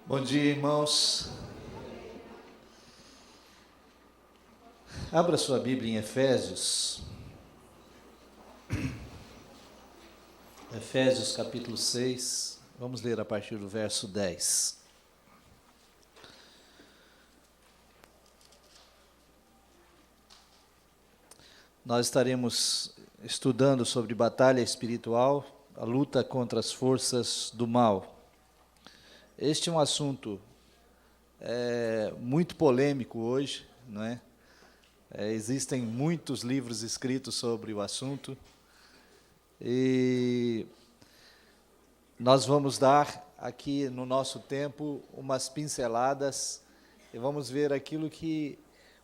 Bom dia, irmãos. Abra sua Bíblia em Efésios. Efésios capítulo 6. Vamos ler a partir do verso 10. Nós estaremos estudando sobre batalha espiritual, a luta contra as forças do mal. Este é um assunto muito polêmico hoje, não é? Existem muitos livros escritos sobre o assunto e nós vamos dar aqui no nosso tempo umas pinceladas e vamos ver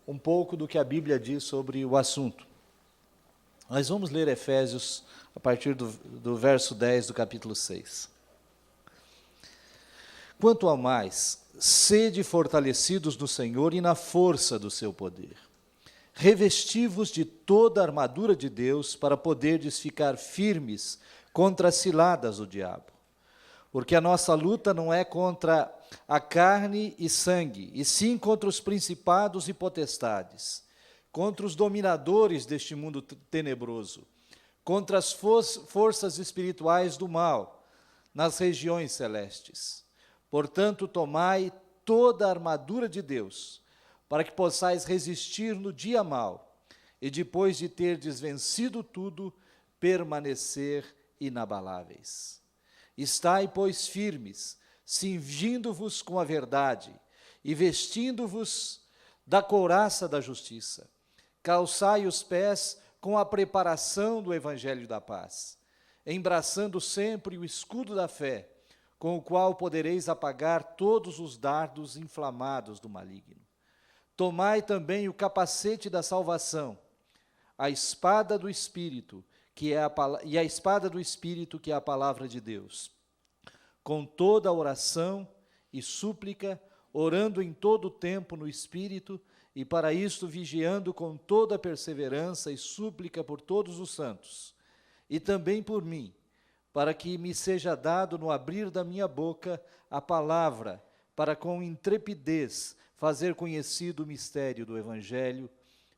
um pouco do que a Bíblia diz sobre o assunto. Nós vamos ler Efésios a partir do verso 10 do capítulo 6. Quanto ao mais, sede fortalecidos no Senhor e na força do seu poder. Revesti-vos de toda a armadura de Deus para poderdes ficar firmes contra as ciladas do diabo. Porque a nossa luta não é contra a carne e sangue, e sim contra os principados e potestades, contra os dominadores deste mundo tenebroso, contra as forças espirituais do mal nas regiões celestes. Portanto, tomai toda a armadura de Deus, para que possais resistir no dia mau, e depois de terdes vencido tudo, permanecer inabaláveis. Estai, pois, firmes, cingindo-vos com a verdade, e vestindo-vos da couraça da justiça. Calçai os pés com a preparação do evangelho da paz, embraçando sempre o escudo da fé, com o qual podereis apagar todos os dardos inflamados do maligno. Tomai também o capacete da salvação, a espada do Espírito, e a espada do Espírito, que é a palavra de Deus, com toda a oração e súplica, orando em todo o tempo no Espírito, e para isto vigiando com toda a perseverança e súplica por todos os santos, e também por mim, para que me seja dado no abrir da minha boca a palavra, para com intrepidez fazer conhecido o mistério do Evangelho,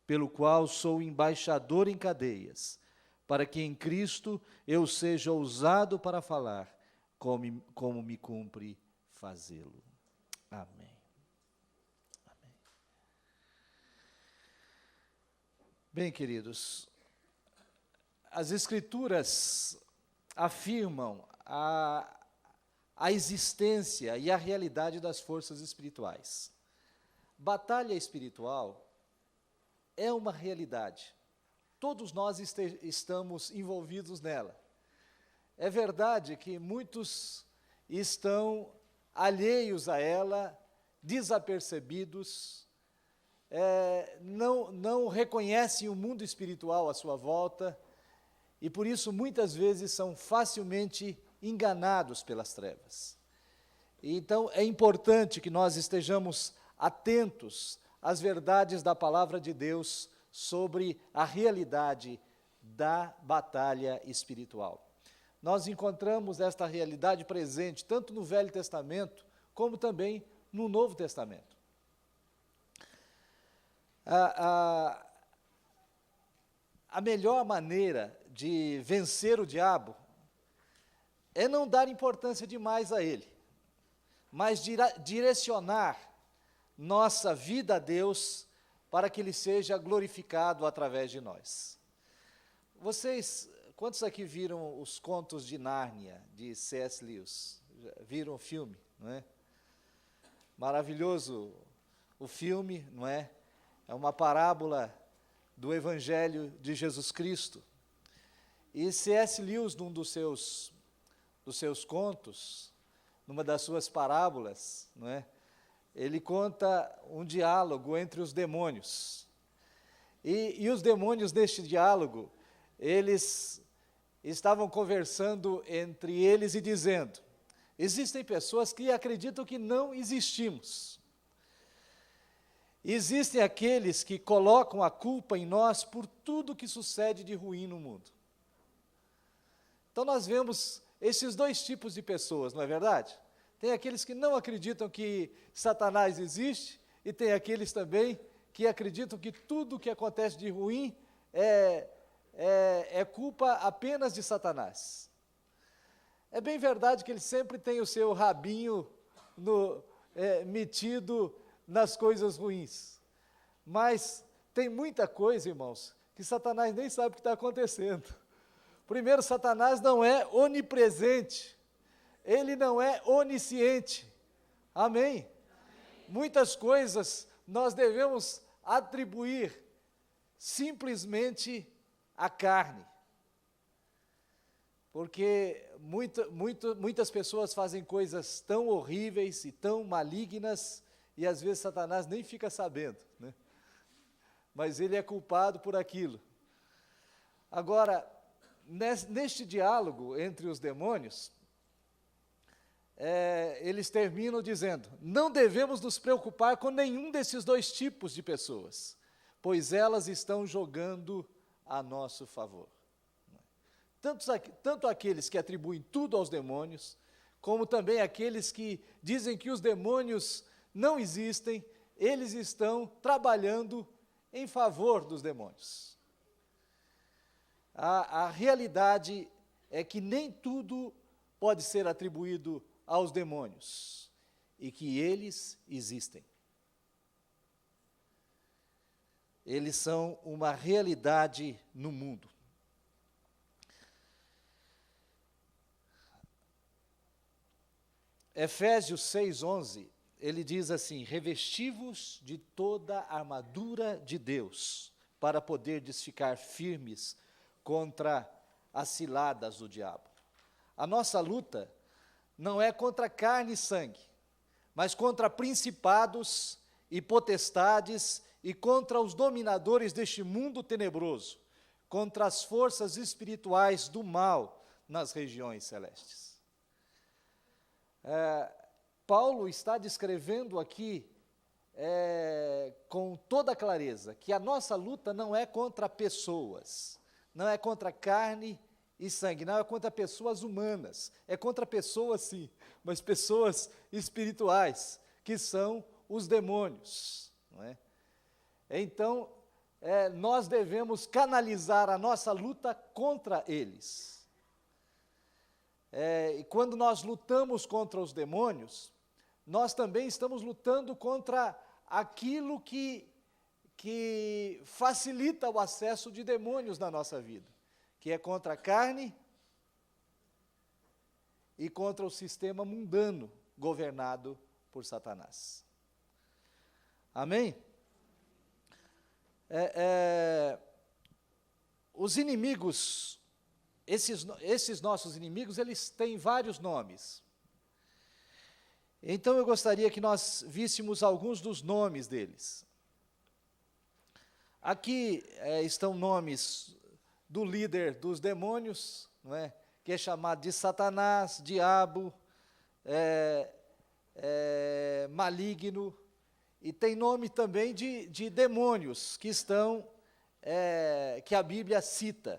pelo qual sou embaixador em cadeias, para que em Cristo eu seja ousado para falar, como me cumpre fazê-lo. Amém. Amém. Bem, queridos, as Escrituras afirmam a existência e a realidade das forças espirituais. Batalha espiritual é uma realidade. Todos nós estamos envolvidos nela. É verdade que muitos estão alheios a ela, desapercebidos, não reconhecem o mundo espiritual à sua volta, e por isso muitas vezes são facilmente enganados pelas trevas. Então é importante que nós estejamos atentos às verdades da palavra de Deus sobre a realidade da batalha espiritual. Nós encontramos esta realidade presente tanto no Velho Testamento como também no Novo Testamento. A melhor maneira de vencer o diabo é não dar importância demais a ele, mas direcionar nossa vida a Deus para que Ele seja glorificado através de nós. Quantos aqui viram os Contos de Nárnia, de C.S. Lewis? Já viram o filme, não é? Maravilhoso o filme, não é? É uma parábola do Evangelho de Jesus Cristo. E C.S. Lewis, num dos seus contos, numa das suas parábolas, não é? Ele conta um diálogo entre os demônios. E os demônios, neste diálogo, eles estavam conversando entre eles e dizendo: existem pessoas que acreditam que não existimos. Existem aqueles que colocam a culpa em nós por tudo que sucede de ruim no mundo. Então nós vemos esses dois tipos de pessoas, não é verdade? Tem aqueles que não acreditam que Satanás existe, e tem aqueles também que acreditam que tudo que acontece de ruim é culpa apenas de Satanás. É bem verdade que ele sempre tem o seu rabinho metido nas coisas ruins, mas tem muita coisa, irmãos, que Satanás nem sabe o que está acontecendo. Primeiro, Satanás não é onipresente, ele não é onisciente. Amém? Muitas coisas nós devemos atribuir simplesmente à carne, porque muitas pessoas fazem coisas tão horríveis e tão malignas, e às vezes Satanás nem fica sabendo, né? Mas ele é culpado por aquilo. Agora, neste diálogo entre os demônios, eles terminam dizendo: não devemos nos preocupar com nenhum desses dois tipos de pessoas, pois elas estão jogando a nosso favor. Tanto aqueles que atribuem tudo aos demônios, como também aqueles que dizem que os demônios não existem, eles estão trabalhando em favor dos demônios. A realidade é que nem tudo pode ser atribuído aos demônios, e que eles existem. Eles são uma realidade no mundo. Efésios 6:11, ele diz assim: revesti-vos de toda a armadura de Deus, para poderdes ficar firmes contra as ciladas do diabo. A nossa luta não é contra carne e sangue, mas contra principados e potestades e contra os dominadores deste mundo tenebroso, contra as forças espirituais do mal nas regiões celestes. Paulo está descrevendo aqui com toda clareza que a nossa luta não é contra pessoas, não é contra carne e sangue, não é contra pessoas humanas, é contra pessoas sim, mas pessoas espirituais, que são os demônios, não é? Então, nós devemos canalizar a nossa luta contra eles. E quando nós lutamos contra os demônios, nós também estamos lutando contra aquilo que facilita o acesso de demônios na nossa vida, que é contra a carne e contra o sistema mundano governado por Satanás. Amém? Os inimigos, esses nossos inimigos, eles têm vários nomes. Então eu gostaria que nós víssemos alguns dos nomes deles. Aqui estão nomes do líder dos demônios, não é? Que é chamado de Satanás, diabo, maligno, e tem nome também de demônios que estão, que a Bíblia cita.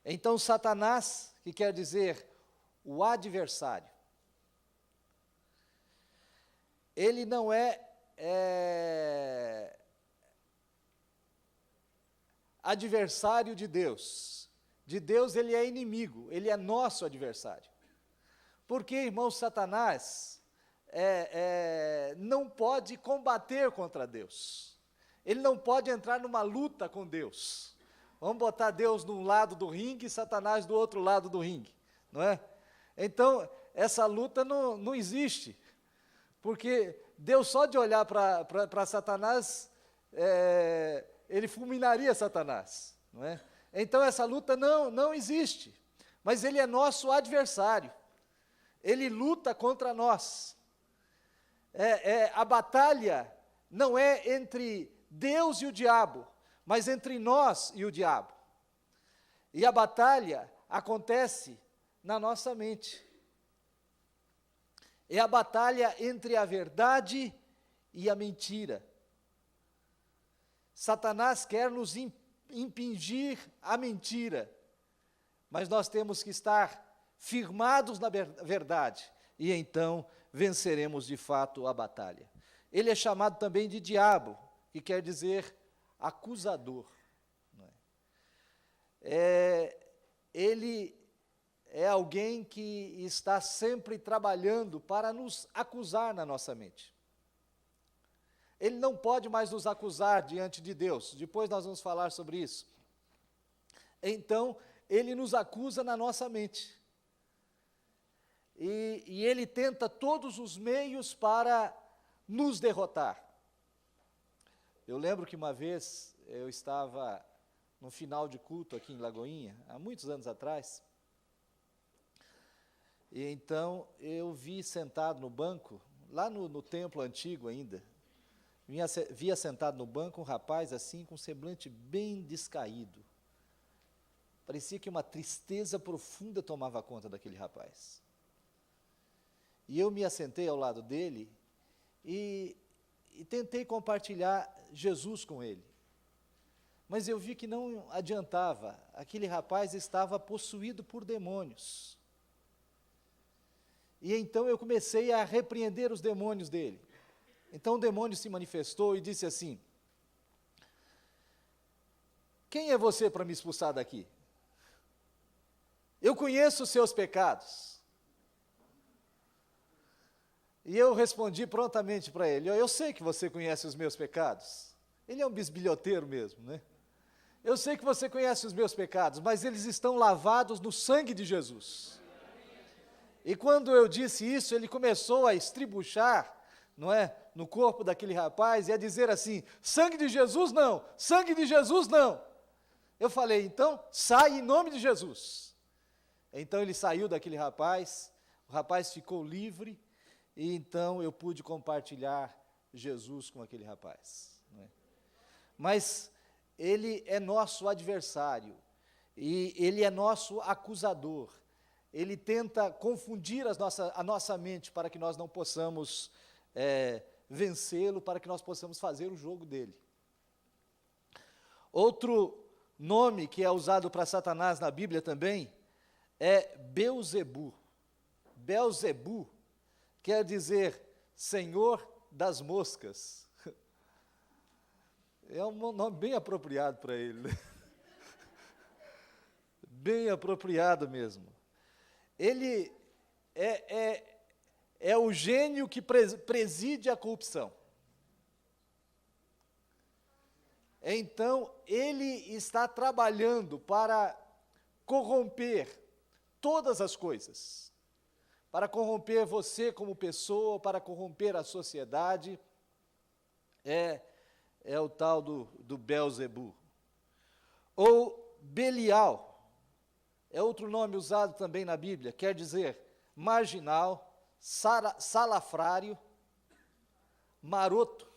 Então Satanás, que quer dizer o adversário, ele não é adversário de Deus. De Deus ele é inimigo, ele é nosso adversário. Porque, irmão, Satanás não pode combater contra Deus. Ele não pode entrar numa luta com Deus. Vamos botar Deus de um lado do ringue e Satanás do outro lado do ringue, não é? Então, essa luta não existe. Porque Deus, só de olhar para Satanás, ele fulminaria Satanás, não é? Então essa luta não existe, mas ele é nosso adversário, ele luta contra nós. A batalha não é entre Deus e o diabo, mas entre nós e o diabo. E a batalha acontece na nossa mente. É a batalha entre a verdade e a mentira. Satanás quer nos impingir a mentira, mas nós temos que estar firmados na verdade, e então venceremos de fato a batalha. Ele é chamado também de diabo, que quer dizer acusador. Não é? Ele é alguém que está sempre trabalhando para nos acusar na nossa mente. Ele não pode mais nos acusar diante de Deus, depois nós vamos falar sobre isso. Então, ele nos acusa na nossa mente. E ele tenta todos os meios para nos derrotar. Eu lembro que uma vez eu estava no final de culto aqui em Lagoinha, há muitos anos atrás, e então eu vi sentado no banco, lá no templo antigo ainda, via sentado no banco um rapaz assim, com um semblante bem descaído. Parecia que uma tristeza profunda tomava conta daquele rapaz. E eu me assentei ao lado dele e tentei compartilhar Jesus com ele. Mas eu vi que não adiantava, aquele rapaz estava possuído por demônios. E então eu comecei a repreender os demônios dele. Então o demônio se manifestou e disse assim: quem é você para me expulsar daqui? Eu conheço os seus pecados. E eu respondi prontamente para ele: eu sei que você conhece os meus pecados. Ele é um bisbilhoteiro mesmo, né? Eu sei que você conhece os meus pecados, mas eles estão lavados no sangue de Jesus. E quando eu disse isso, ele começou a estribuchar, não é, no corpo daquele rapaz e a dizer assim: sangue de Jesus não, sangue de Jesus não. Eu falei: então sai em nome de Jesus. Então ele saiu daquele rapaz, o rapaz ficou livre, e então eu pude compartilhar Jesus com aquele rapaz. Não é? Mas ele é nosso adversário, e ele é nosso acusador. Ele tenta confundir a nossa mente para que nós não possamos vencê-lo, para que nós possamos fazer o jogo dele. Outro nome que é usado para Satanás na Bíblia também é Beelzebu. Beelzebu quer dizer Senhor das moscas. É um nome bem apropriado para ele, né? Bem apropriado mesmo. Ele é o gênio que preside a corrupção. Então, ele está trabalhando para corromper todas as coisas, para corromper você como pessoa, para corromper a sociedade. É o tal do Beelzebu. Ou Belial, é outro nome usado também na Bíblia, quer dizer marginal, salafrário, maroto.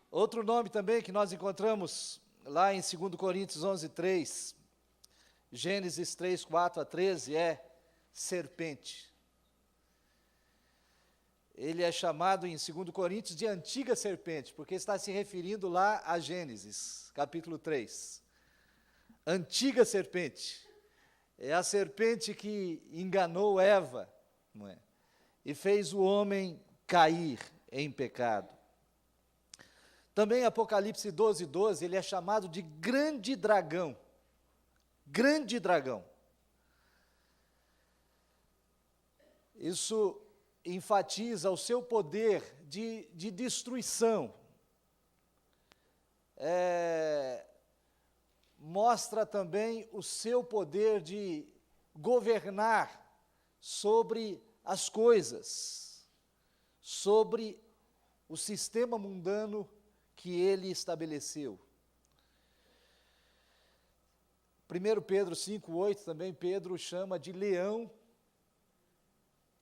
Outro nome também que nós encontramos lá em 2 Coríntios 11:3, Gênesis 3, 4 a 13, é serpente. Ele é chamado em 2 Coríntios de antiga serpente, porque está se referindo lá a Gênesis, capítulo 3. Antiga serpente. É a serpente que enganou Eva, não é? E fez o homem cair em pecado. Também Apocalipse 12:12, ele é chamado de grande dragão. Grande dragão. Isso enfatiza o seu poder de destruição. Mostra também o seu poder de governar sobre as coisas, sobre o sistema mundano que ele estabeleceu. 1 Pedro 5,8 também, Pedro chama de leão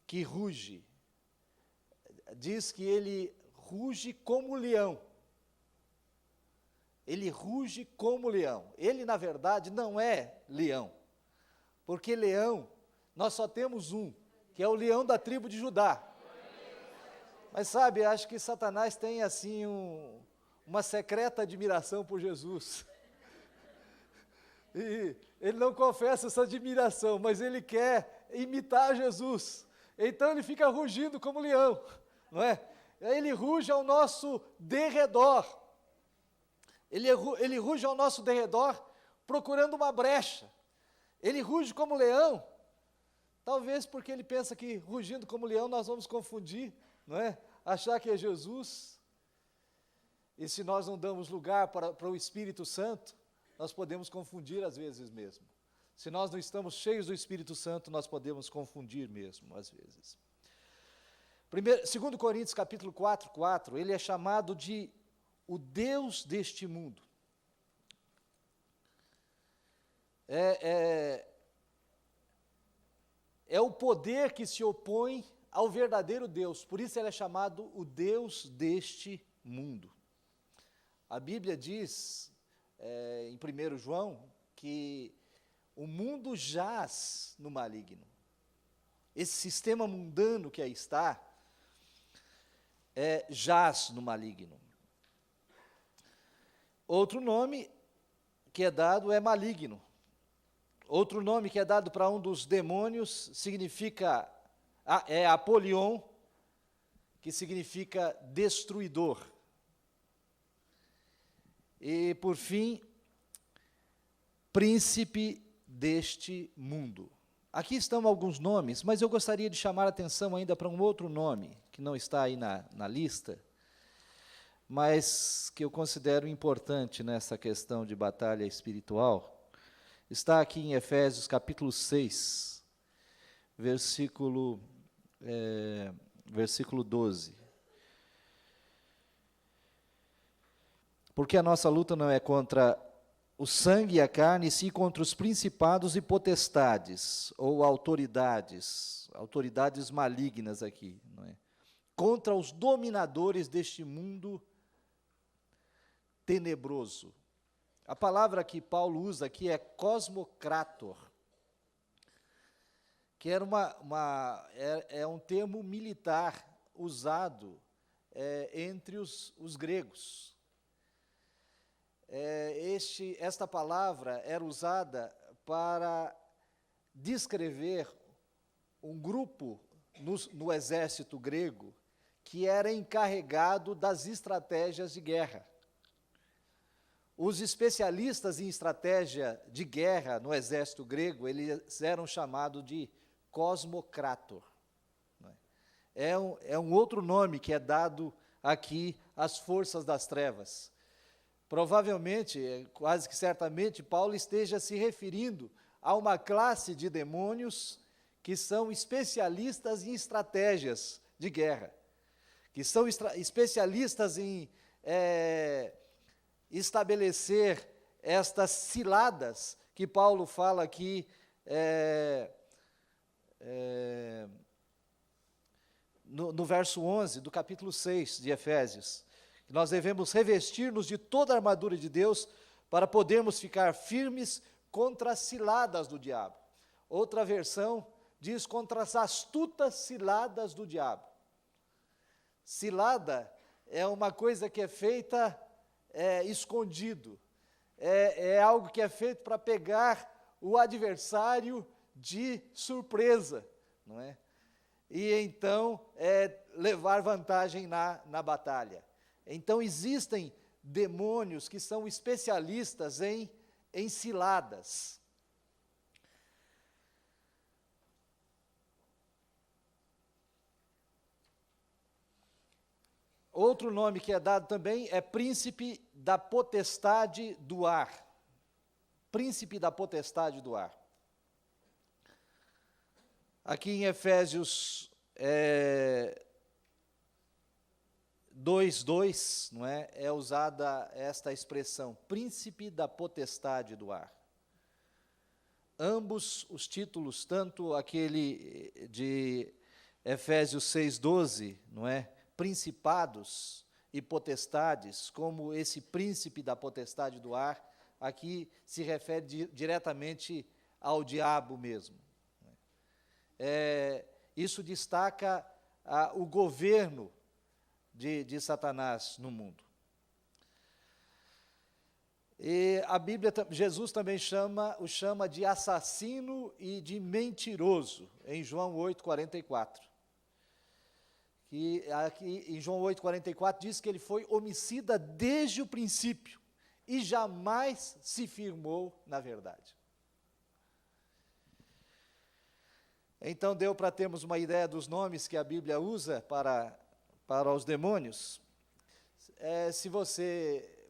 que ruge. Diz que ele ruge como leão. Ele ruge como leão. Ele, na verdade, não é leão. Porque leão, nós só temos um, que é o leão da tribo de Judá. Mas sabe, acho que Satanás tem assim uma secreta admiração por Jesus. E ele não confessa essa admiração, mas ele quer imitar Jesus. Então ele fica rugindo como leão, não é? Ele ruge ao nosso derredor. Ele ruge ao nosso derredor procurando uma brecha. Ele ruge como leão, talvez porque ele pensa que rugindo como leão nós vamos confundir, não é? Achar que é Jesus. E se nós não damos lugar para o Espírito Santo, nós podemos confundir às vezes mesmo. Se nós não estamos cheios do Espírito Santo, nós podemos confundir mesmo, às vezes. 2 Coríntios capítulo 4, ele é chamado de o Deus deste mundo. É o poder que se opõe ao verdadeiro Deus, por isso ele é chamado o Deus deste mundo. A Bíblia diz, em 1 João, que o mundo jaz no maligno. Esse sistema mundano que aí está, jaz no maligno. Outro nome que é dado é maligno. Outro nome que é dado para um dos demônios é Apolion, que significa destruidor. E, por fim, príncipe deste mundo. Aqui estão alguns nomes, mas eu gostaria de chamar a atenção ainda para um outro nome, que não está aí na lista, mas que eu considero importante nessa questão de batalha espiritual. Está aqui em Efésios capítulo 6, versículo 12. Porque a nossa luta não é contra o sangue e a carne, e sim contra os principados e potestades, ou autoridades malignas aqui, não é? Contra os dominadores deste mundo tenebroso. A palavra que Paulo usa aqui é cosmocrator, que era um termo militar usado entre os gregos. Esta palavra era usada para descrever um grupo no exército grego que era encarregado das estratégias de guerra. Os especialistas em estratégia de guerra no exército grego, eles eram chamados de cosmocrator. É um outro nome que é dado aqui às forças das trevas. Provavelmente, quase que certamente, Paulo esteja se referindo a uma classe de demônios que são especialistas em estratégias de guerra, que são especialistas em estabelecer estas ciladas que Paulo fala aqui no verso 11 do capítulo 6 de Efésios. Nós devemos revestir-nos de toda a armadura de Deus para podermos ficar firmes contra as ciladas do diabo. Outra versão diz contra as astutas ciladas do diabo. Cilada é uma coisa que é feita escondido. É algo que é feito para pegar o adversário de surpresa, não é? E então levar vantagem na batalha. Então existem demônios que são especialistas em ciladas. Outro nome que é dado também é príncipe da potestade do ar. Príncipe da potestade do ar. Aqui em Efésios 2:2, não é? É usada esta expressão, príncipe da potestade do ar. Ambos os títulos, tanto aquele de Efésios 6:12, não é? Principados e potestades, como esse príncipe da potestade do ar, aqui se refere diretamente ao diabo mesmo. Isso destaca o governo de Satanás no mundo. E a Bíblia, Jesus também o chama de assassino e de mentiroso, em João 8:44. Que aqui em João 8:44 diz que ele foi homicida desde o princípio e jamais se firmou na verdade. Então deu para termos uma ideia dos nomes que a Bíblia usa para os demônios. Se você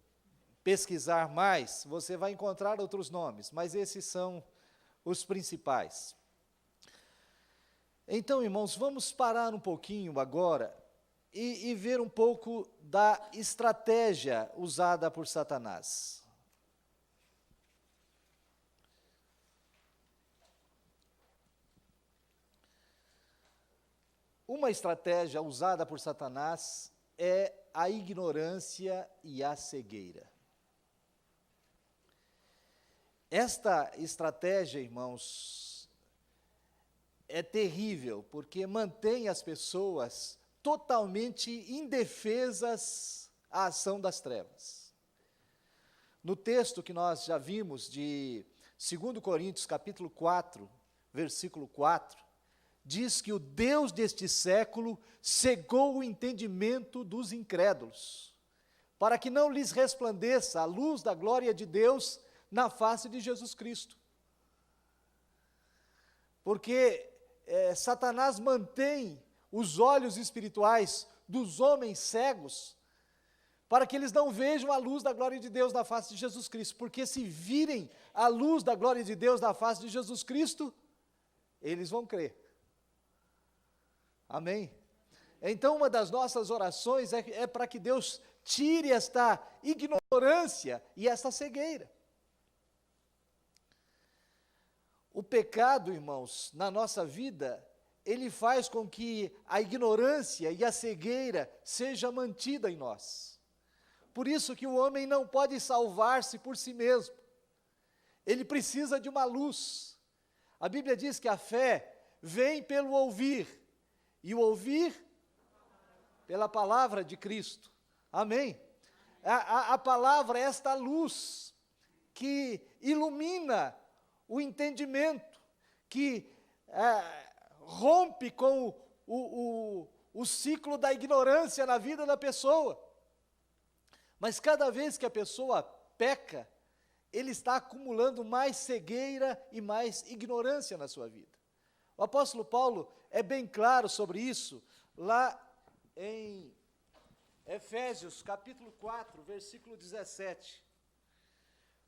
pesquisar mais, você vai encontrar outros nomes, mas esses são os principais. Então, irmãos, vamos parar um pouquinho agora e ver um pouco da estratégia usada por Satanás. Uma estratégia usada por Satanás é a ignorância e a cegueira. Esta estratégia, irmãos, é terrível, porque mantém as pessoas totalmente indefesas à ação das trevas. No texto que nós já vimos de 2 Coríntios, capítulo 4, versículo 4, diz que o Deus deste século cegou o entendimento dos incrédulos, para que não lhes resplandeça a luz da glória de Deus na face de Jesus Cristo. Porque Satanás mantém os olhos espirituais dos homens cegos, para que eles não vejam a luz da glória de Deus na face de Jesus Cristo, porque se virem a luz da glória de Deus na face de Jesus Cristo, eles vão crer. Amém? Então, uma das nossas orações é para que Deus tire esta ignorância e esta cegueira. O pecado, irmãos, na nossa vida, ele faz com que a ignorância e a cegueira seja mantida em nós. Por isso que o homem não pode salvar-se por si mesmo. Ele precisa de uma luz. A Bíblia diz que a fé vem pelo ouvir, e o ouvir pela palavra de Cristo. Amém? A palavra é esta luz que ilumina o entendimento, que rompe com o ciclo da ignorância na vida da pessoa. Mas cada vez que a pessoa peca, ele está acumulando mais cegueira e mais ignorância na sua vida. O apóstolo Paulo é bem claro sobre isso, lá em Efésios, capítulo 4, versículo 17.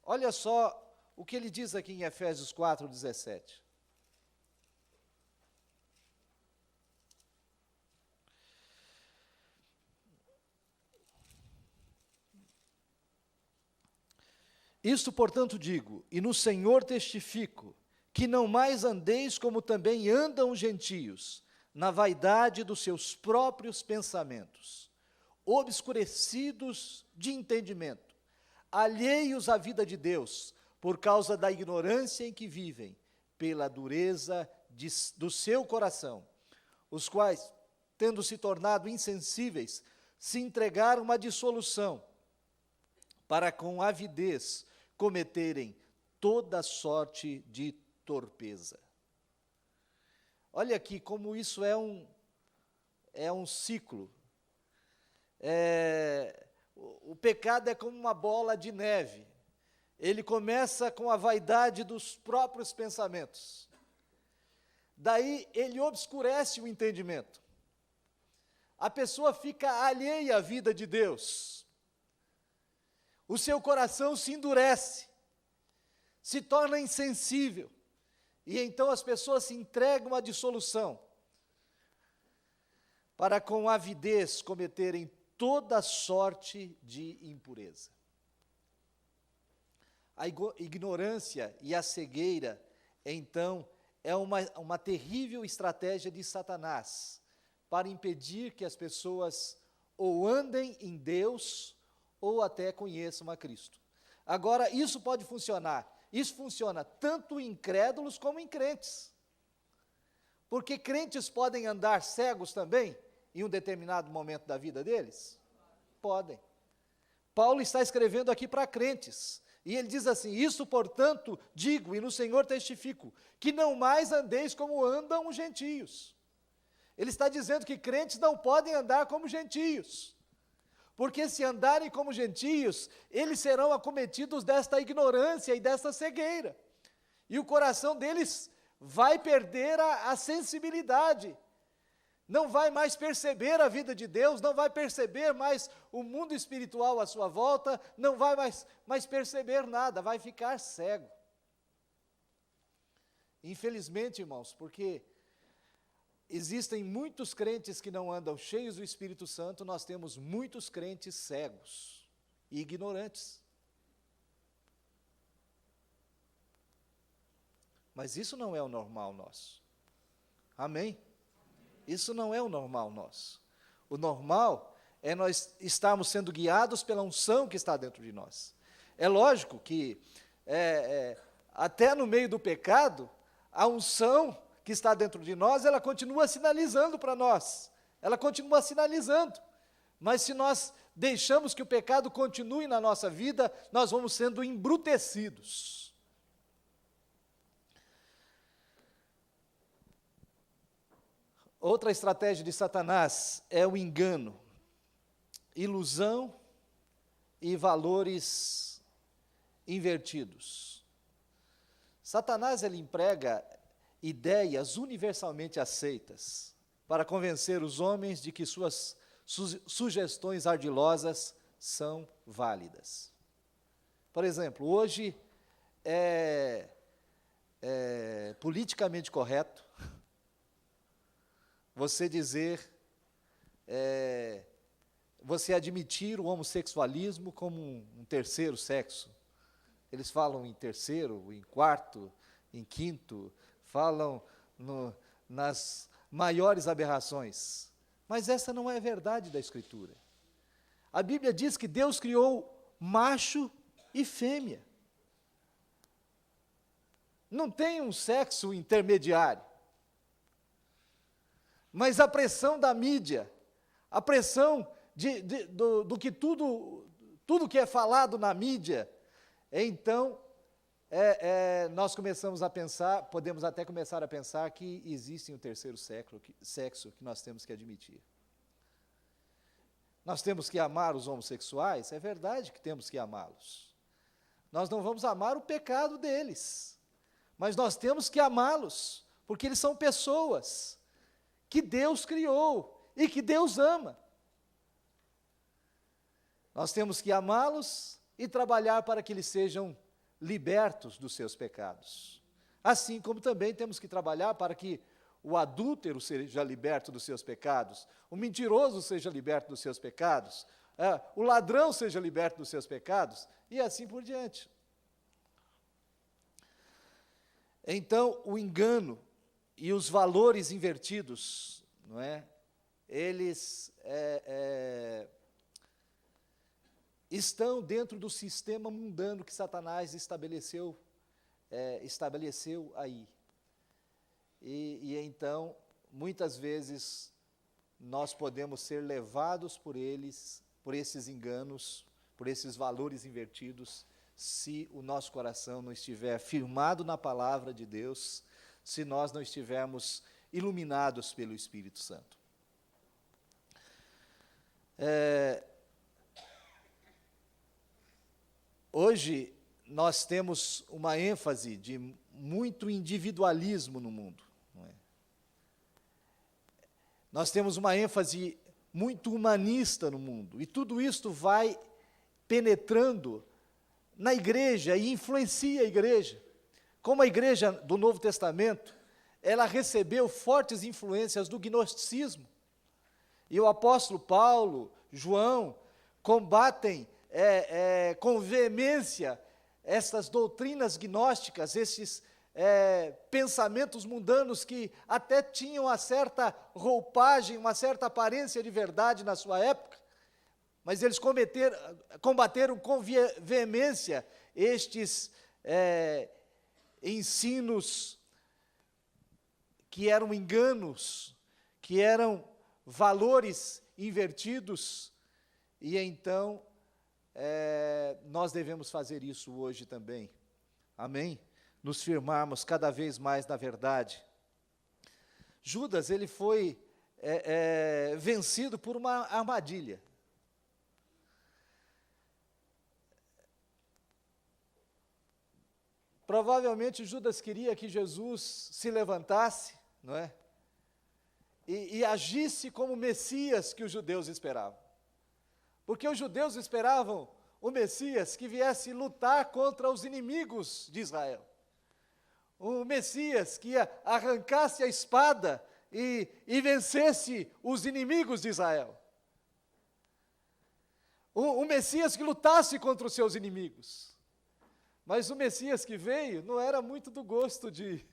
Olha só o que ele diz aqui em Efésios 4, 17. Isto, portanto, digo, e no Senhor testifico, que não mais andeis como também andam os gentios, na vaidade dos seus próprios pensamentos, obscurecidos de entendimento, alheios à vida de Deus, por causa da ignorância em que vivem, pela dureza do seu coração, os quais, tendo se tornado insensíveis, se entregaram à dissolução, para com avidez cometerem toda sorte de torpeza. Olha aqui como isso é um ciclo. O pecado é como uma bola de neve. Ele começa com a vaidade dos próprios pensamentos. Daí ele obscurece o entendimento. A pessoa fica alheia à vida de Deus. O seu coração se endurece, se torna insensível. E então as pessoas se entregam à dissolução, para com avidez cometerem toda sorte de impureza. A ignorância e a cegueira, então, é uma terrível estratégia de Satanás para impedir que as pessoas ou andem em Deus ou até conheçam a Cristo. Agora, isso pode funcionar. Isso funciona tanto em incrédulos como em crentes. Porque crentes podem andar cegos também em um determinado momento da vida deles? Podem. Paulo está escrevendo aqui para crentes. E ele diz assim: isso, portanto, digo, e no Senhor testifico, que não mais andeis como andam os gentios. Ele está dizendo que crentes não podem andar como gentios, porque se andarem como gentios, eles serão acometidos desta ignorância e desta cegueira, e o coração deles vai perder a sensibilidade, não vai mais perceber a vida de Deus, não vai perceber mais o mundo espiritual à sua volta, não vai mais perceber nada, vai ficar cego. Infelizmente, irmãos, porque existem muitos crentes que não andam cheios do Espírito Santo, nós temos muitos crentes cegos e ignorantes. Mas isso não é o normal nosso. Amém? Isso não é o normal nosso. O normal é nós estarmos sendo guiados pela unção que está dentro de nós. É lógico que, até no meio do pecado, a unção que está dentro de nós, ela continua sinalizando para nós. Ela continua sinalizando. Mas se nós deixamos que o pecado continue na nossa vida, nós vamos sendo embrutecidos. Outra estratégia de Satanás é o engano, ilusão e valores invertidos. Satanás, ele emprega ideias universalmente aceitas para convencer os homens de que suas sugestões ardilosas são válidas. Por exemplo, hoje é politicamente correto você dizer, você admitir o homossexualismo como um terceiro sexo. Eles falam em terceiro, em quarto, em quinto, falam nas maiores aberrações. Mas essa não é a verdade da Escritura. A Bíblia diz que Deus criou macho e fêmea. Não tem um sexo intermediário. Mas a pressão da mídia, a pressão do que tudo que é falado na mídia, então nós começamos a pensar, podemos até começar a pensar que existe um terceiro sexo que nós temos que admitir. Nós temos que amar os homossexuais, é verdade que temos que amá-los. Nós não vamos amar o pecado deles, mas nós temos que amá-los, porque eles são pessoas que Deus criou e que Deus ama. Nós temos que amá-los e trabalhar para que eles sejam libertos dos seus pecados. Assim como também temos que trabalhar para que o adúltero seja liberto dos seus pecados, o mentiroso seja liberto dos seus pecados, o ladrão seja liberto dos seus pecados, e assim por diante. Então, o engano e os valores invertidos, não é? Eles estão dentro do sistema mundano que Satanás estabeleceu aí. E então, muitas vezes, nós podemos ser levados por esses enganos, por esses valores invertidos, se o nosso coração não estiver firmado na palavra de Deus, se nós não estivermos iluminados pelo Espírito Santo. Hoje, nós temos uma ênfase de muito individualismo no mundo. Não é? Nós temos uma ênfase muito humanista no mundo, e tudo isto vai penetrando na igreja e influencia a igreja. Como a igreja do Novo Testamento, ela recebeu fortes influências do gnosticismo. E o apóstolo Paulo, João, combatem com veemência essas doutrinas gnósticas, esses pensamentos mundanos que até tinham uma certa roupagem, uma certa aparência de verdade na sua época, mas eles combateram com veemência estes ensinos que eram enganos, que eram valores invertidos, e então nós devemos fazer isso hoje também, amém? Nos firmarmos cada vez mais na verdade. Judas, ele foi vencido por uma armadilha. Provavelmente Judas queria que Jesus se levantasse, não é? E agisse como o Messias que os judeus esperavam. Porque os judeus esperavam o Messias que viesse lutar contra os inimigos de Israel. O Messias que arrancasse a espada e vencesse os inimigos de Israel. O Messias que lutasse contra os seus inimigos. Mas o Messias que veio não era muito do gosto de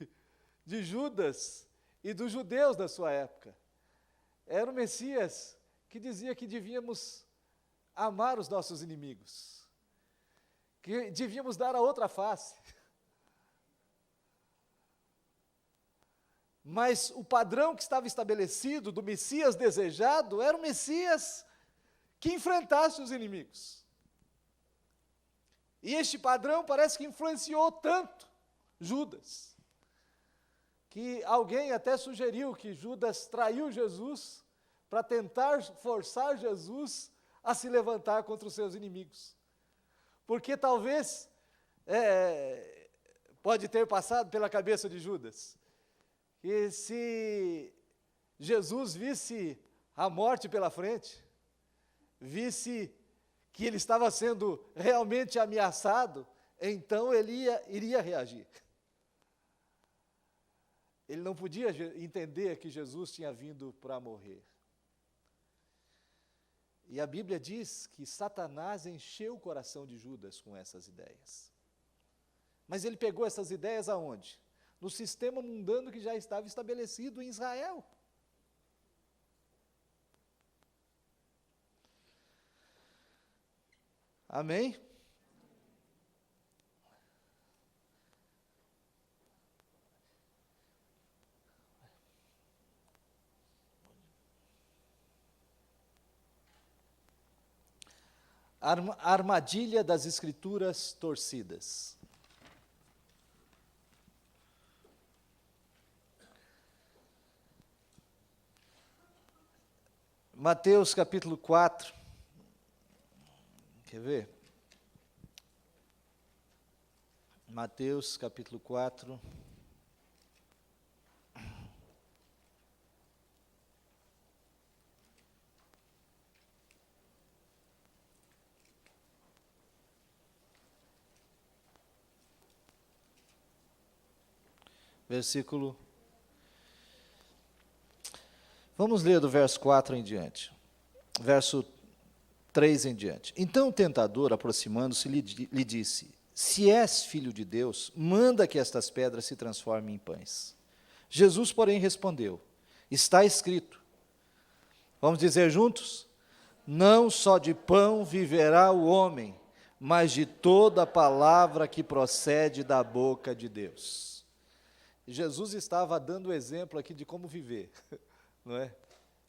Judas e dos judeus da sua época. Era o Messias que dizia que devíamos amar os nossos inimigos, que devíamos dar a outra face. Mas o padrão que estava estabelecido do Messias desejado era o Messias que enfrentasse os inimigos. E este padrão parece que influenciou tanto Judas, que alguém até sugeriu que Judas traiu Jesus para tentar forçar Jesus a se levantar contra os seus inimigos. Porque talvez, pode ter passado pela cabeça de Judas, que se Jesus visse a morte pela frente, visse que ele estava sendo realmente ameaçado, então ele iria reagir. Ele não podia entender que Jesus tinha vindo para morrer. E a Bíblia diz que Satanás encheu o coração de Judas com essas ideias. Mas ele pegou essas ideias aonde? No sistema mundano que já estava estabelecido em Israel. Amém? A armadilha das escrituras torcidas. Mateus capítulo 4. Quer ver? Mateus capítulo 4. Versículo. Vamos ler do verso 4 em diante. Verso 3 em diante. Então o tentador, aproximando-se, lhe disse: Se és filho de Deus, manda que estas pedras se transformem em pães. Jesus, porém, respondeu: Está escrito. Vamos dizer juntos? Não só de pão viverá o homem, mas de toda palavra que procede da boca de Deus. Jesus estava dando o exemplo aqui de como viver, não é?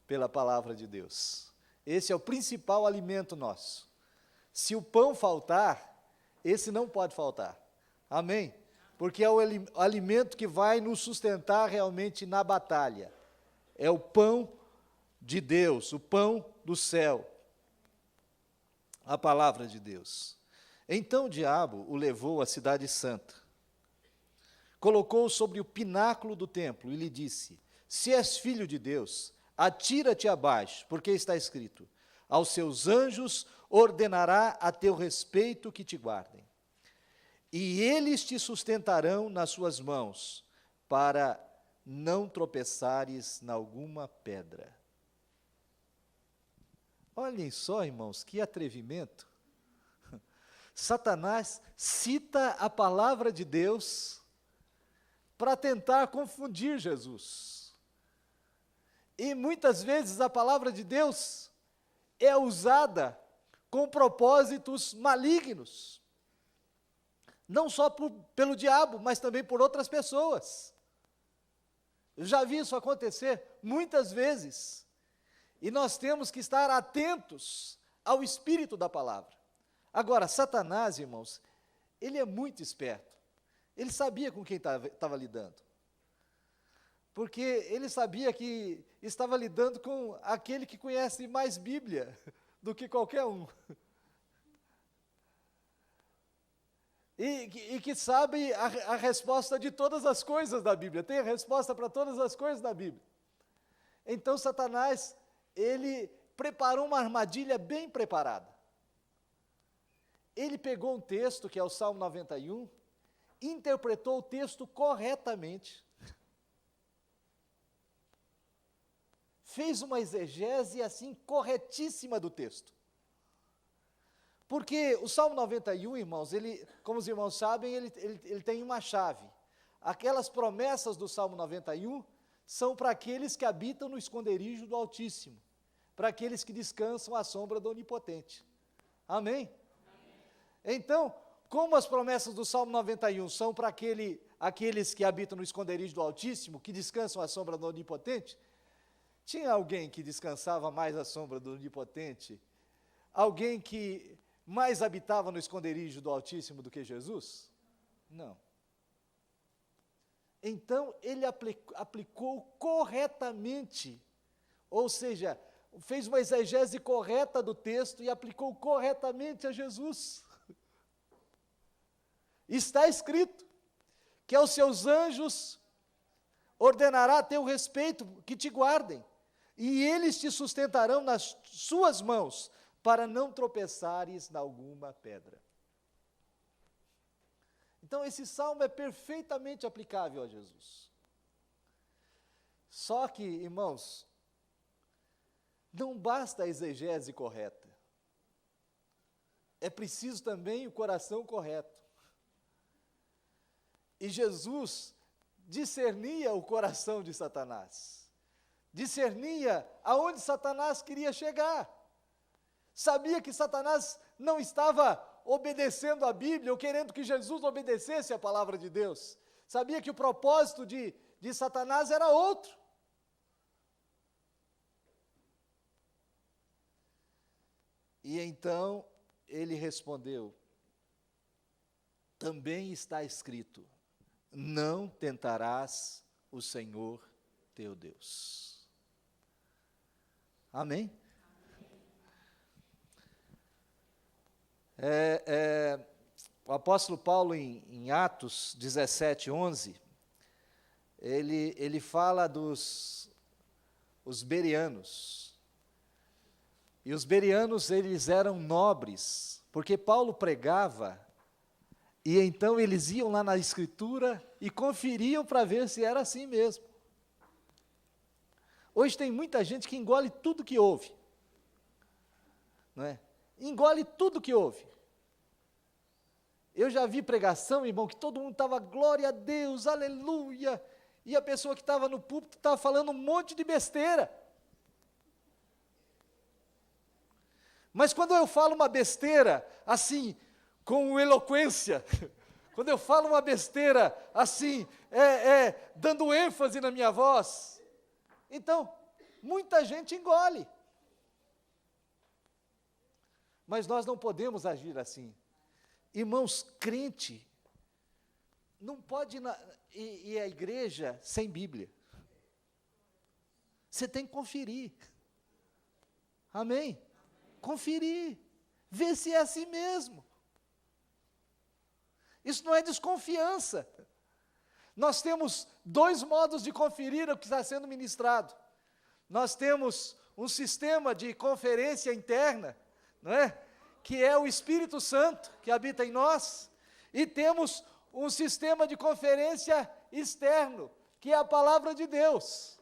Pela palavra de Deus. Esse é o principal alimento nosso. Se o pão faltar, esse não pode faltar. Amém? Porque é o alimento que vai nos sustentar realmente na batalha. É o pão de Deus, o pão do céu. A palavra de Deus. Então o diabo o levou à cidade santa. Colocou-o sobre o pináculo do templo e lhe disse: Se és filho de Deus, atira-te abaixo, porque está escrito: Aos seus anjos ordenará a teu respeito que te guardem. E eles te sustentarão nas suas mãos, para não tropeçares em alguma pedra. Olhem só, irmãos, que atrevimento. Satanás cita a palavra de Deus para tentar confundir Jesus. E muitas vezes a palavra de Deus é usada com propósitos malignos. Não só pelo diabo, mas também por outras pessoas. Eu já vi isso acontecer muitas vezes. E nós temos que estar atentos ao espírito da palavra. Agora, Satanás, irmãos, ele é muito esperto. Ele sabia com quem estava lidando. Porque ele sabia que estava lidando com aquele que conhece mais Bíblia do que qualquer um. E que sabe a resposta de todas as coisas da Bíblia, tem a resposta para todas as coisas da Bíblia. Então, Satanás, ele preparou uma armadilha bem preparada. Ele pegou um texto, que é o Salmo 91, interpretou o texto corretamente, fez uma exegese, assim, corretíssima do texto. Porque o Salmo 91, irmãos, ele, como os irmãos sabem, ele tem uma chave. Aquelas promessas do Salmo 91 são para aqueles que habitam no esconderijo do Altíssimo, para aqueles que descansam à sombra do Onipotente. Amém? Então, como as promessas do Salmo 91 são para aqueles que habitam no esconderijo do Altíssimo, que descansam à sombra do Onipotente, tinha alguém que descansava mais à sombra do Onipotente? Alguém que mais habitava no esconderijo do Altíssimo do que Jesus? Não. Então, ele aplicou corretamente, ou seja, fez uma exegese correta do texto e aplicou corretamente a Jesus. Está escrito que aos seus anjos ordenará teu respeito, que te guardem, e eles te sustentarão nas suas mãos, para não tropeçares em alguma pedra. Então, esse salmo é perfeitamente aplicável a Jesus. Só que, irmãos, não basta a exegese correta. É preciso também o coração correto. E Jesus discernia o coração de Satanás. Discernia aonde Satanás queria chegar. Sabia que Satanás não estava obedecendo a Bíblia, ou querendo que Jesus obedecesse a palavra de Deus. Sabia que o propósito de Satanás era outro. E então ele respondeu: também está escrito, não tentarás o Senhor teu Deus. Amém? O apóstolo Paulo, em Atos 17, 11, ele fala dos bereanos. E os bereanos, eles eram nobres, porque Paulo pregava, e então eles iam lá na Escritura e conferiam para ver se era assim mesmo. Hoje tem muita gente que engole tudo que ouve, não é? Engole tudo que ouve. Eu já vi pregação, irmão, que todo mundo estava, glória a Deus, aleluia, e a pessoa que estava no púlpito estava falando um monte de besteira. Mas quando eu falo uma besteira, assim, com eloquência, quando eu falo uma besteira, assim, dando ênfase na minha voz, então, muita gente engole. Mas nós não podemos agir assim. Irmãos, crente não pode ir à igreja sem Bíblia. Você tem que conferir. Amém? Conferir, ver se é assim mesmo. Isso não é desconfiança. Nós temos dois modos de conferir o que está sendo ministrado. Nós temos um sistema de conferência interna, não é? Que é o Espírito Santo que habita em nós, e temos um sistema de conferência externo, que é a palavra de Deus,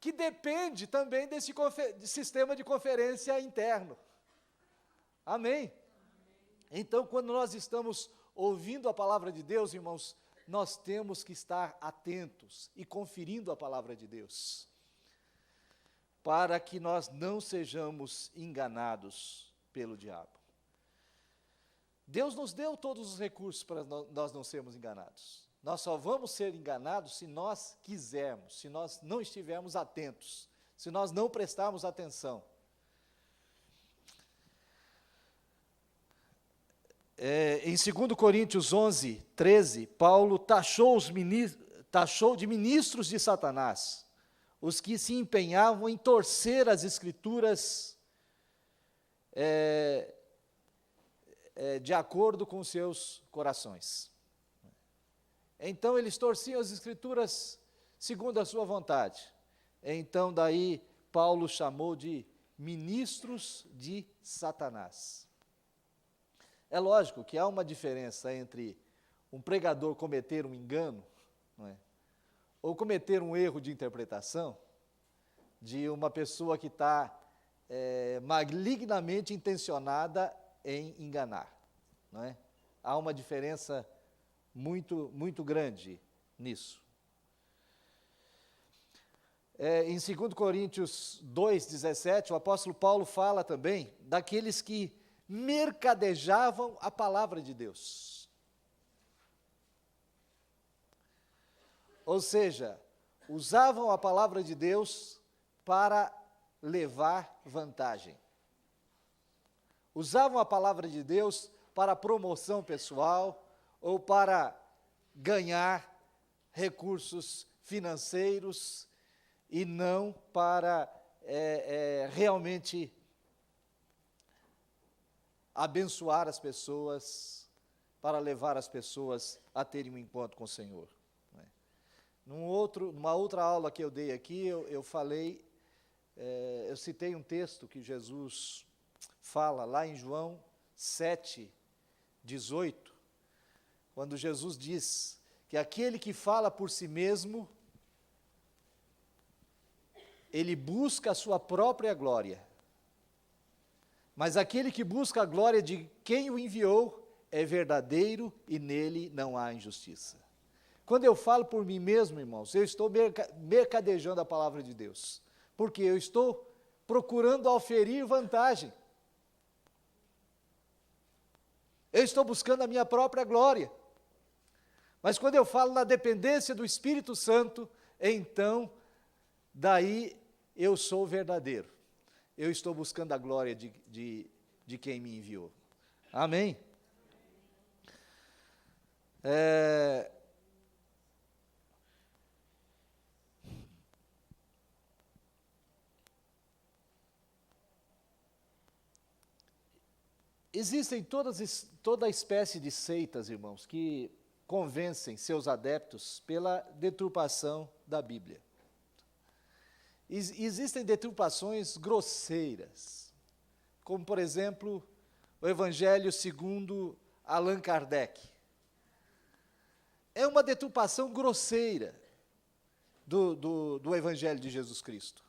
que depende também desse sistema de conferência interno. Amém? Então, quando nós estamos ouvindo a palavra de Deus, irmãos, nós temos que estar atentos e conferindo a palavra de Deus, para que nós não sejamos enganados pelo diabo. Deus nos deu todos os recursos para nós não sermos enganados. Nós só vamos ser enganados se nós quisermos, se nós não estivermos atentos, se nós não prestarmos atenção. Em 2 Coríntios 11, 13, Paulo taxou de ministros de Satanás os que se empenhavam em torcer as Escrituras de acordo com seus corações. Então, eles torciam as Escrituras segundo a sua vontade. Então, daí, Paulo chamou de ministros de Satanás. É lógico que há uma diferença entre um pregador cometer um engano, não é? Ou cometer um erro de interpretação, de uma pessoa que está malignamente intencionada em enganar, não é? Há uma diferença muito, muito grande nisso. Em 2 Coríntios 2,17, o apóstolo Paulo fala também daqueles que mercadejavam a palavra de Deus. Ou seja, usavam a palavra de Deus para levar vantagem. Usavam a palavra de Deus para promoção pessoal ou para ganhar recursos financeiros e não para realmente abençoar as pessoas, para levar as pessoas a terem um encontro com o Senhor. Numa outra aula que eu dei aqui, eu falei, eu citei um texto que Jesus fala lá em João 7, 18, quando Jesus diz que aquele que fala por si mesmo, ele busca a sua própria glória. Mas aquele que busca a glória de quem o enviou é verdadeiro e nele não há injustiça. Quando eu falo por mim mesmo, irmãos, eu estou mercadejando a palavra de Deus, porque eu estou procurando oferir vantagem. Eu estou buscando a minha própria glória. Mas quando eu falo na dependência do Espírito Santo, então, daí eu sou verdadeiro. Eu estou buscando a glória de quem me enviou. Amém? Existem toda espécie de seitas, irmãos, que convencem seus adeptos pela deturpação da Bíblia. Existem deturpações grosseiras, como, por exemplo, o Evangelho segundo Allan Kardec. É uma deturpação grosseira do Evangelho de Jesus Cristo.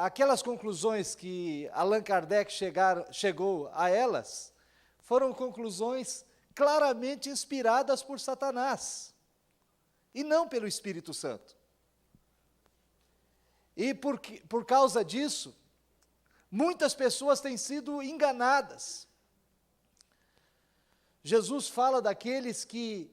Aquelas conclusões que Allan Kardec chegou a elas, foram conclusões claramente inspiradas por Satanás, e não pelo Espírito Santo. E por causa disso, muitas pessoas têm sido enganadas. Jesus fala daqueles que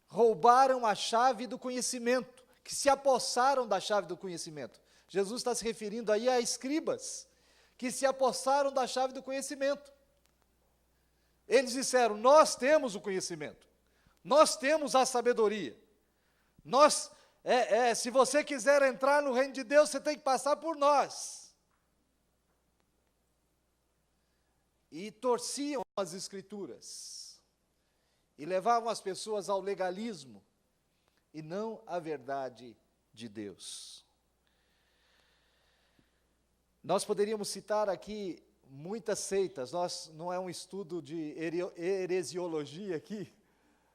roubaram a chave do conhecimento, que se apossaram da chave do conhecimento. Jesus está se referindo aí a escribas, que se apossaram da chave do conhecimento. Eles disseram: nós temos o conhecimento, nós temos a sabedoria, se você quiser entrar no reino de Deus, você tem que passar por nós. E torciam as Escrituras, e levavam as pessoas ao legalismo, e não à verdade de Deus. Nós poderíamos citar aqui muitas seitas, não é um estudo de heresiologia aqui,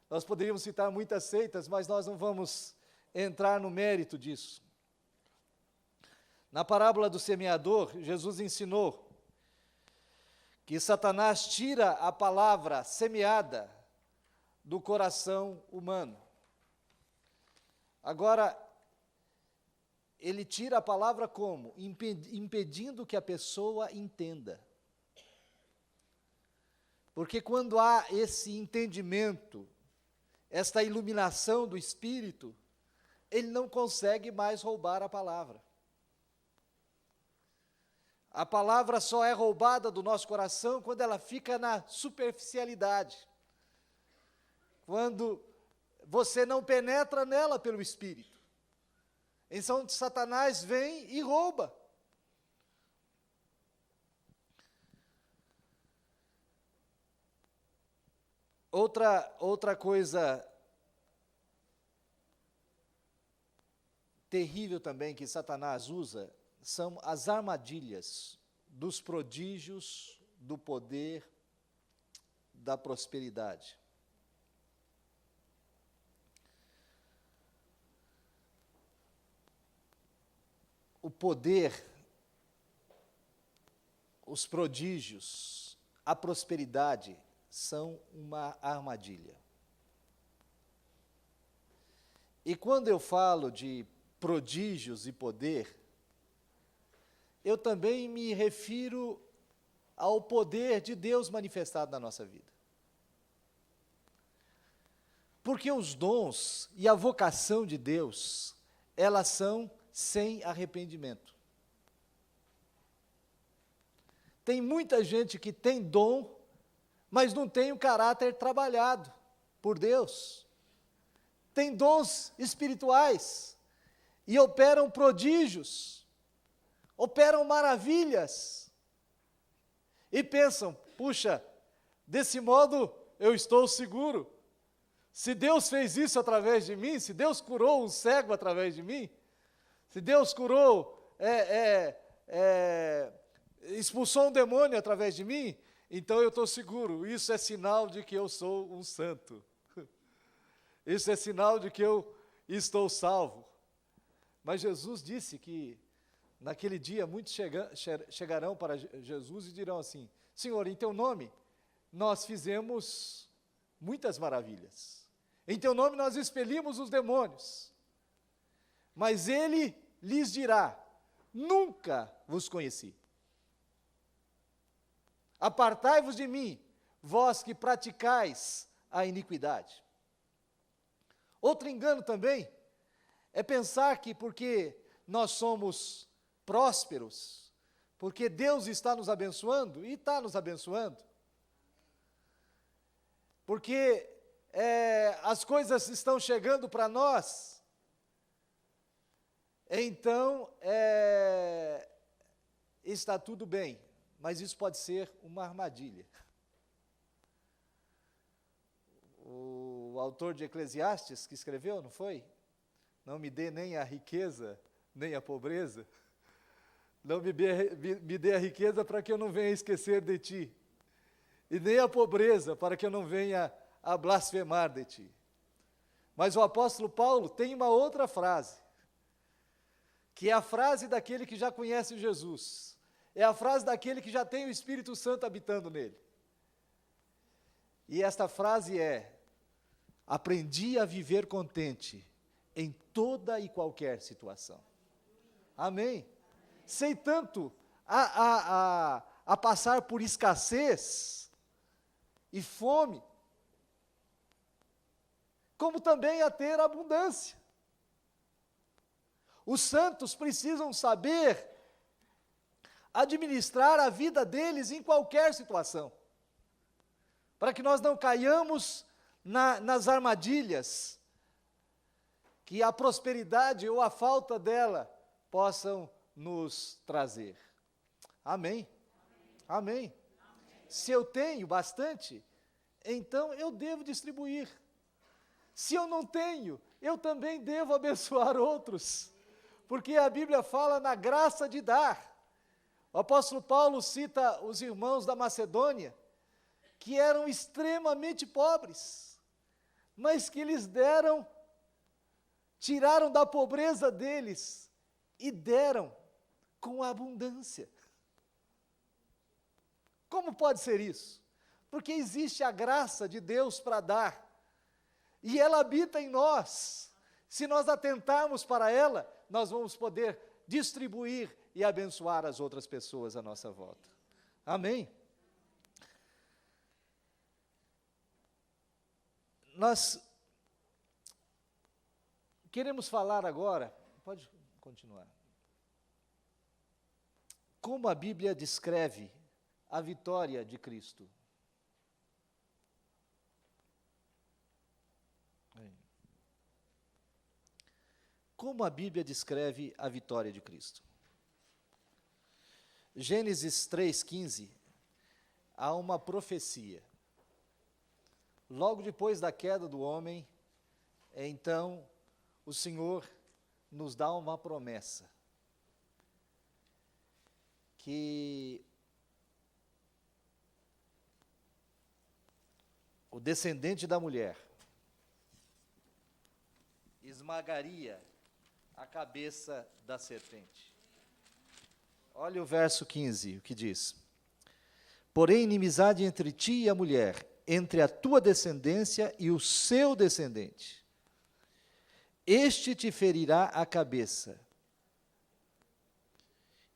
nós poderíamos citar muitas seitas, mas nós não vamos entrar no mérito disso. Na parábola do semeador, Jesus ensinou que Satanás tira a palavra semeada do coração humano. Agora, ele tira a palavra como? Impedindo que a pessoa entenda. Porque quando há esse entendimento, esta iluminação do Espírito, ele não consegue mais roubar a palavra. A palavra só é roubada do nosso coração quando ela fica na superficialidade. Quando você não penetra nela pelo Espírito. Então Satanás vem e rouba. Outra coisa terrível também que Satanás usa são as armadilhas dos prodígios, do poder, da prosperidade. O poder, os prodígios, a prosperidade são uma armadilha. E quando eu falo de prodígios e poder, eu também me refiro ao poder de Deus manifestado na nossa vida. Porque os dons e a vocação de Deus, elas são sem arrependimento. Tem muita gente que tem dom, mas não tem o caráter trabalhado por Deus. Tem dons espirituais e operam prodígios, operam maravilhas. E pensam, puxa, desse modo eu estou seguro. Se Deus fez isso através de mim, se Deus curou um cego através de mim, se Deus curou, expulsou um demônio através de mim, então eu estou seguro. Isso é sinal de que eu sou um santo. Isso é sinal de que eu estou salvo. Mas Jesus disse que naquele dia muitos chegarão para Jesus e dirão assim, Senhor, em teu nome nós fizemos muitas maravilhas. Em teu nome nós expelimos os demônios. Mas ele lhes dirá, nunca vos conheci. Apartai-vos de mim, vós que praticais a iniquidade. Outro engano também é pensar que porque nós somos prósperos, porque Deus está nos abençoando, e está nos abençoando, porque as coisas estão chegando para nós, então está tudo bem, mas isso pode ser uma armadilha. O autor de Eclesiastes, que escreveu, não foi? Não me dê nem a riqueza, nem a pobreza. Não me dê a riqueza para que eu não venha esquecer de ti. E nem a pobreza para que eu não venha a blasfemar de ti. Mas o apóstolo Paulo tem uma outra frase, que é a frase daquele que já conhece Jesus. É a frase daquele que já tem o Espírito Santo habitando nele. E esta frase é, aprendi a viver contente em toda e qualquer situação. Amém? Sei tanto a passar por escassez e fome, como também a ter abundância. Os santos precisam saber administrar a vida deles em qualquer situação, para que nós não caiamos nas armadilhas que a prosperidade ou a falta dela possam nos trazer. Amém? Amém. Amém. Se eu tenho bastante, então eu devo distribuir. Se eu não tenho, eu também devo abençoar outros, porque a Bíblia fala na graça de dar. O apóstolo Paulo cita os irmãos da Macedônia, que eram extremamente pobres, mas que eles tiraram da pobreza deles e deram com abundância. Como pode ser isso? Porque existe a graça de Deus para dar, e ela habita em nós. Se nós atentarmos para ela, nós vamos poder distribuir e abençoar as outras pessoas à nossa volta. Amém? Nós queremos falar agora, pode continuar, como a Bíblia descreve a vitória de Cristo. Como a Bíblia descreve a vitória de Cristo? Gênesis 3,15, há uma profecia. Logo depois da queda do homem, então, o Senhor nos dá uma promessa, que o descendente da mulher esmagaria a cabeça da serpente. Olha o verso 15, o que diz: porém, inimizade entre ti e a mulher, entre a tua descendência e o seu descendente. Este te ferirá a cabeça,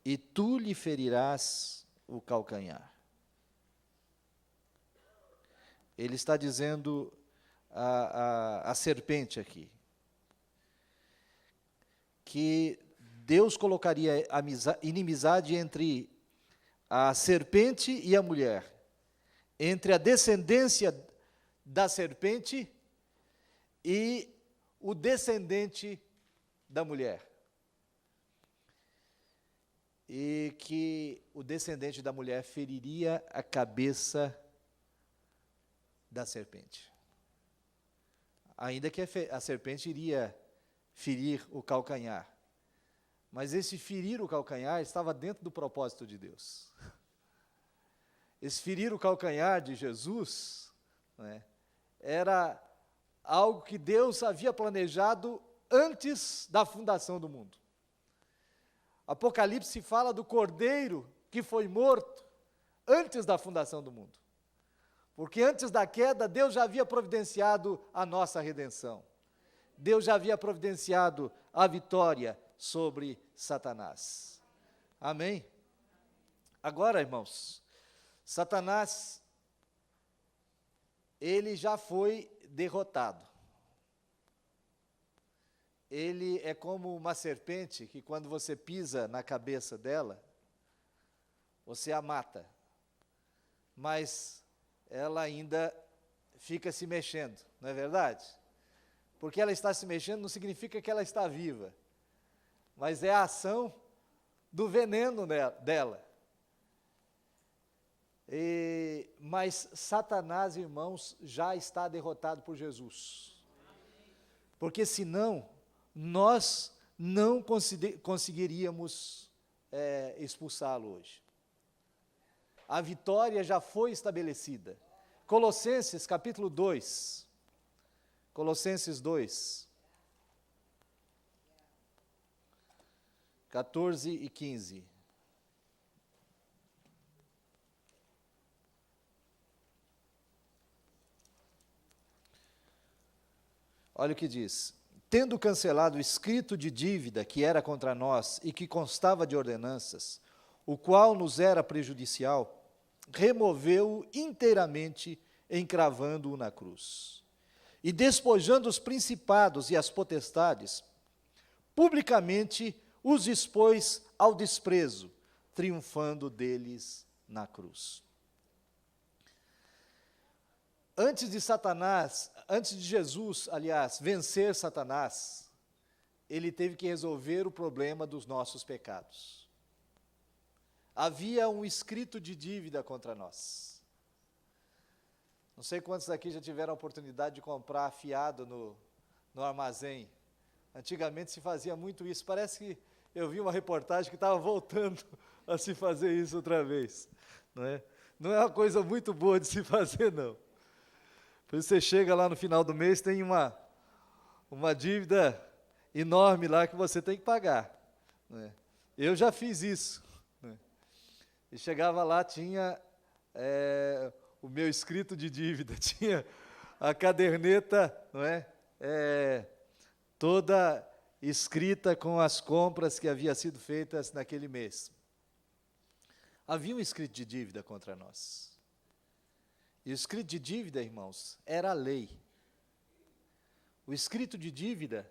e tu lhe ferirás o calcanhar. Ele está dizendo a serpente aqui, que Deus colocaria inimizade entre a serpente e a mulher, entre a descendência da serpente e o descendente da mulher. E que o descendente da mulher feriria a cabeça da serpente. Ainda que a serpente iria ferir o calcanhar. Mas esse ferir o calcanhar estava dentro do propósito de Deus. Esse ferir o calcanhar de Jesus, né, era algo que Deus havia planejado antes da fundação do mundo. Apocalipse fala do cordeiro que foi morto antes da fundação do mundo. Porque antes da queda, Deus já havia providenciado a nossa redenção. Deus já havia providenciado a vitória sobre Satanás. Amém? Agora, irmãos, Satanás, ele já foi derrotado. Ele é como uma serpente que, quando você pisa na cabeça dela, você a mata. Mas ela ainda fica se mexendo, não é verdade? Porque ela está se mexendo não significa que ela está viva, mas é a ação do veneno dela. Mas Satanás, irmãos, já está derrotado por Jesus. Porque senão, nós não conseguiríamos expulsá-lo hoje. A vitória já foi estabelecida. Colossenses capítulo 2. Colossenses 2. 14 e 15. Olha o que diz: tendo cancelado o escrito de dívida que era contra nós e que constava de ordenanças, o qual nos era prejudicial, removeu-o inteiramente, encravando-o na cruz. E despojando os principados e as potestades, publicamente os expôs ao desprezo, triunfando deles na cruz. Antes de Jesus, aliás, vencer Satanás, ele teve que resolver o problema dos nossos pecados. Havia um escrito de dívida contra nós. Não sei quantos aqui já tiveram a oportunidade de comprar fiado no armazém. Antigamente se fazia muito isso. Parece que eu vi uma reportagem que estava voltando a se fazer isso outra vez. Não é? Não é uma coisa muito boa de se fazer, não. Por isso você chega lá no final do mês, tem uma dívida enorme lá que você tem que pagar. Não é? Eu já fiz isso. Né? E chegava lá, tinha o meu escrito de dívida, tinha a caderneta, não é? Toda escrita com as compras que haviam sido feitas naquele mês. Havia um escrito de dívida contra nós. E o escrito de dívida, irmãos, era a lei. O escrito de dívida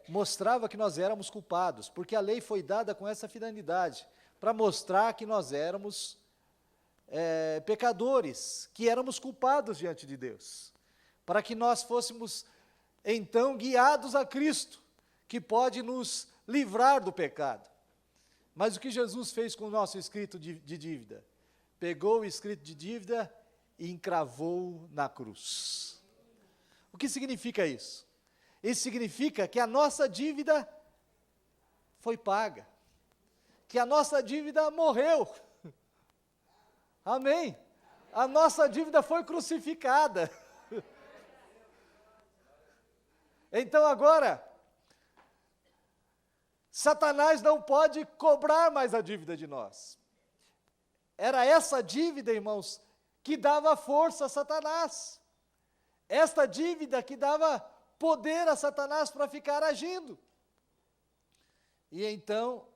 mostrava que nós éramos culpados, porque a lei foi dada com essa finalidade, para mostrar que nós éramos pecadores, que éramos culpados diante de Deus, para que nós fôssemos, então, guiados a Cristo, que pode nos livrar do pecado. Mas o que Jesus fez com o nosso escrito de dívida? Pegou o escrito de dívida e encravou na cruz. O que significa isso? Isso significa que a nossa dívida foi paga, que a nossa dívida morreu. Amém? A nossa dívida foi crucificada. Então agora, Satanás não pode cobrar mais a dívida de nós. Era essa dívida, irmãos, que dava força a Satanás. Esta dívida que dava poder a Satanás para ficar agindo. E então,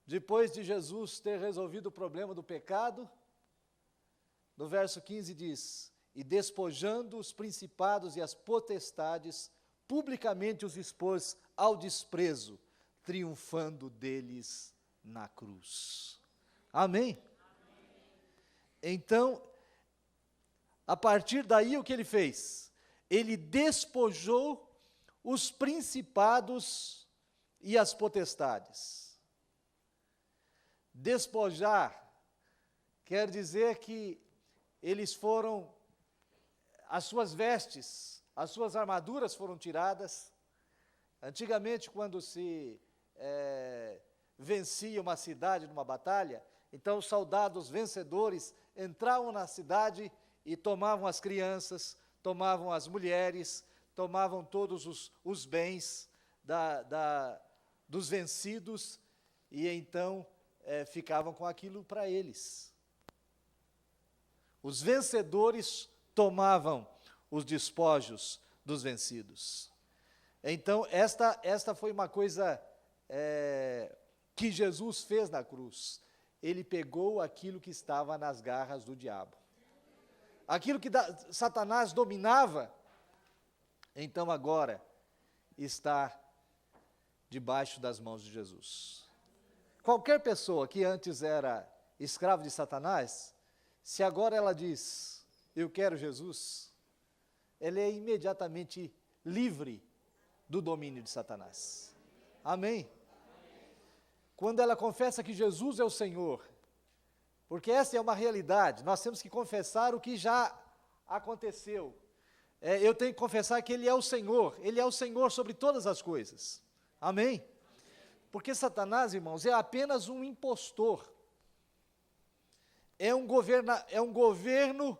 depois de Jesus ter resolvido o problema do pecado, no verso 15 diz: e despojando os principados e as potestades, publicamente os expôs ao desprezo, triunfando deles na cruz. Amém? Então, a partir daí o que ele fez? Ele despojou os principados e as potestades. Despojar quer dizer que eles foram, as suas vestes, as suas armaduras foram tiradas. Antigamente, quando se vencia uma cidade numa batalha, então os soldados vencedores entravam na cidade e tomavam as crianças, tomavam as mulheres, tomavam todos os bens dos vencidos, e então ficavam com aquilo para eles. Os vencedores tomavam os despojos dos vencidos. Então, esta foi uma coisa que Jesus fez na cruz. Ele pegou aquilo que estava nas garras do diabo. Aquilo que Satanás dominava, então agora está debaixo das mãos de Jesus. Qualquer pessoa que antes era escravo de Satanás, se agora ela diz, eu quero Jesus, ela é imediatamente livre do domínio de Satanás. Amém? Quando ela confessa que Jesus é o Senhor, porque essa é uma realidade, nós temos que confessar o que já aconteceu. Eu tenho que confessar que Ele é o Senhor sobre todas as coisas. Amém? Porque Satanás, irmãos, é apenas um impostor. É um governo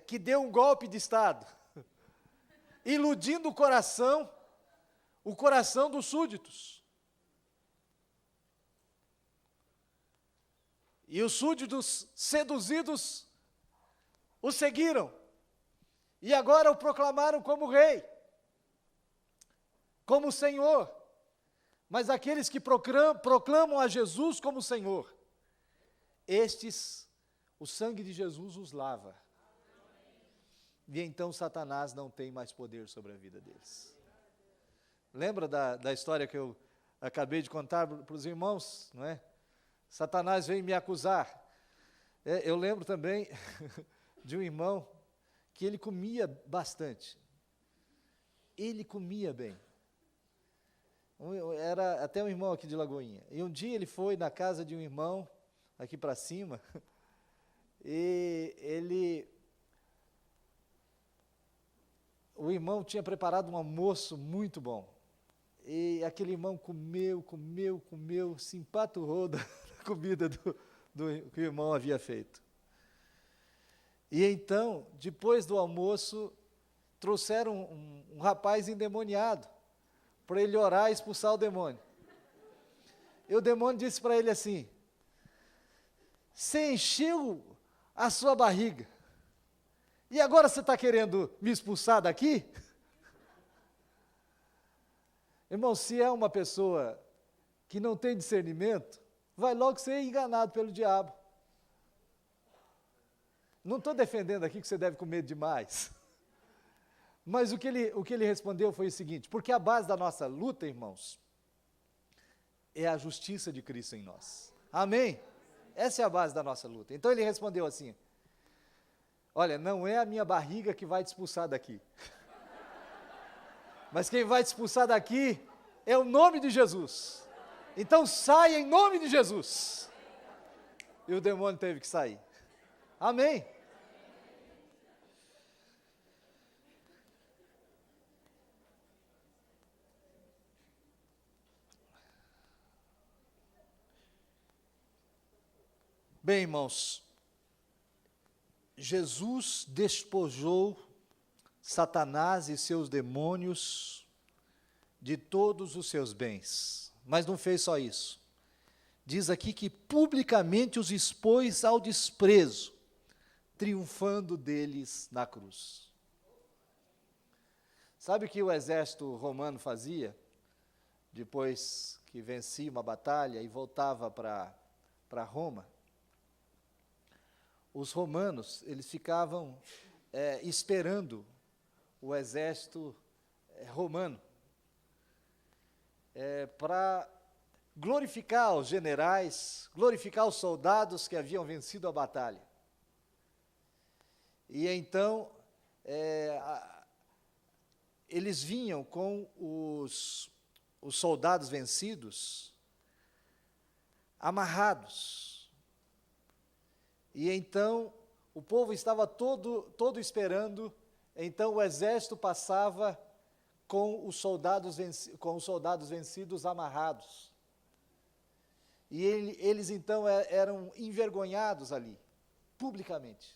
que deu um golpe de Estado, iludindo o coração dos súditos. E os súditos seduzidos o seguiram, e agora o proclamaram como rei, como Senhor. Mas aqueles que proclamam a Jesus como Senhor, estes, o sangue de Jesus os lava. E então Satanás não tem mais poder sobre a vida deles. Lembra da história que eu acabei de contar para os irmãos, não é? Satanás veio me acusar. Eu lembro também de um irmão que ele comia bastante. Ele comia bem. Era até um irmão aqui de Lagoinha. E um dia ele foi na casa de um irmão, aqui para cima, e o irmão tinha preparado um almoço muito bom. E aquele irmão comeu, se empaturrou da comida que o irmão havia feito. E então, depois do almoço, trouxeram um rapaz endemoniado para ele orar e expulsar o demônio. E o demônio disse para ele assim: você encheu a sua barriga, e agora você está querendo me expulsar daqui? Irmão, se é uma pessoa que não tem discernimento, vai logo ser enganado pelo diabo. Não estou defendendo aqui que você deve comer demais. Mas o que ele respondeu foi o seguinte: porque a base da nossa luta, irmãos, é a justiça de Cristo em nós. Amém? Essa é a base da nossa luta. Então ele respondeu assim: olha, não é a minha barriga que vai te expulsar daqui. Mas quem vai te expulsar daqui é o nome de Jesus. Então saia em nome de Jesus. E o demônio teve que sair. Amém? Bem, irmãos, Jesus despojou Satanás e seus demônios de todos os seus bens, mas não fez só isso. Diz aqui que publicamente os expôs ao desprezo, triunfando deles na cruz. Sabe o que o exército romano fazia? Depois que vencia uma batalha e voltava para Roma, os romanos, eles ficavam esperando o exército romano para glorificar os generais, glorificar os soldados que haviam vencido a batalha. E então, eles vinham com os soldados vencidos amarrados. E então, o povo estava todo esperando, então o exército passava com os soldados vencidos amarrados. E eles então eram envergonhados ali, publicamente.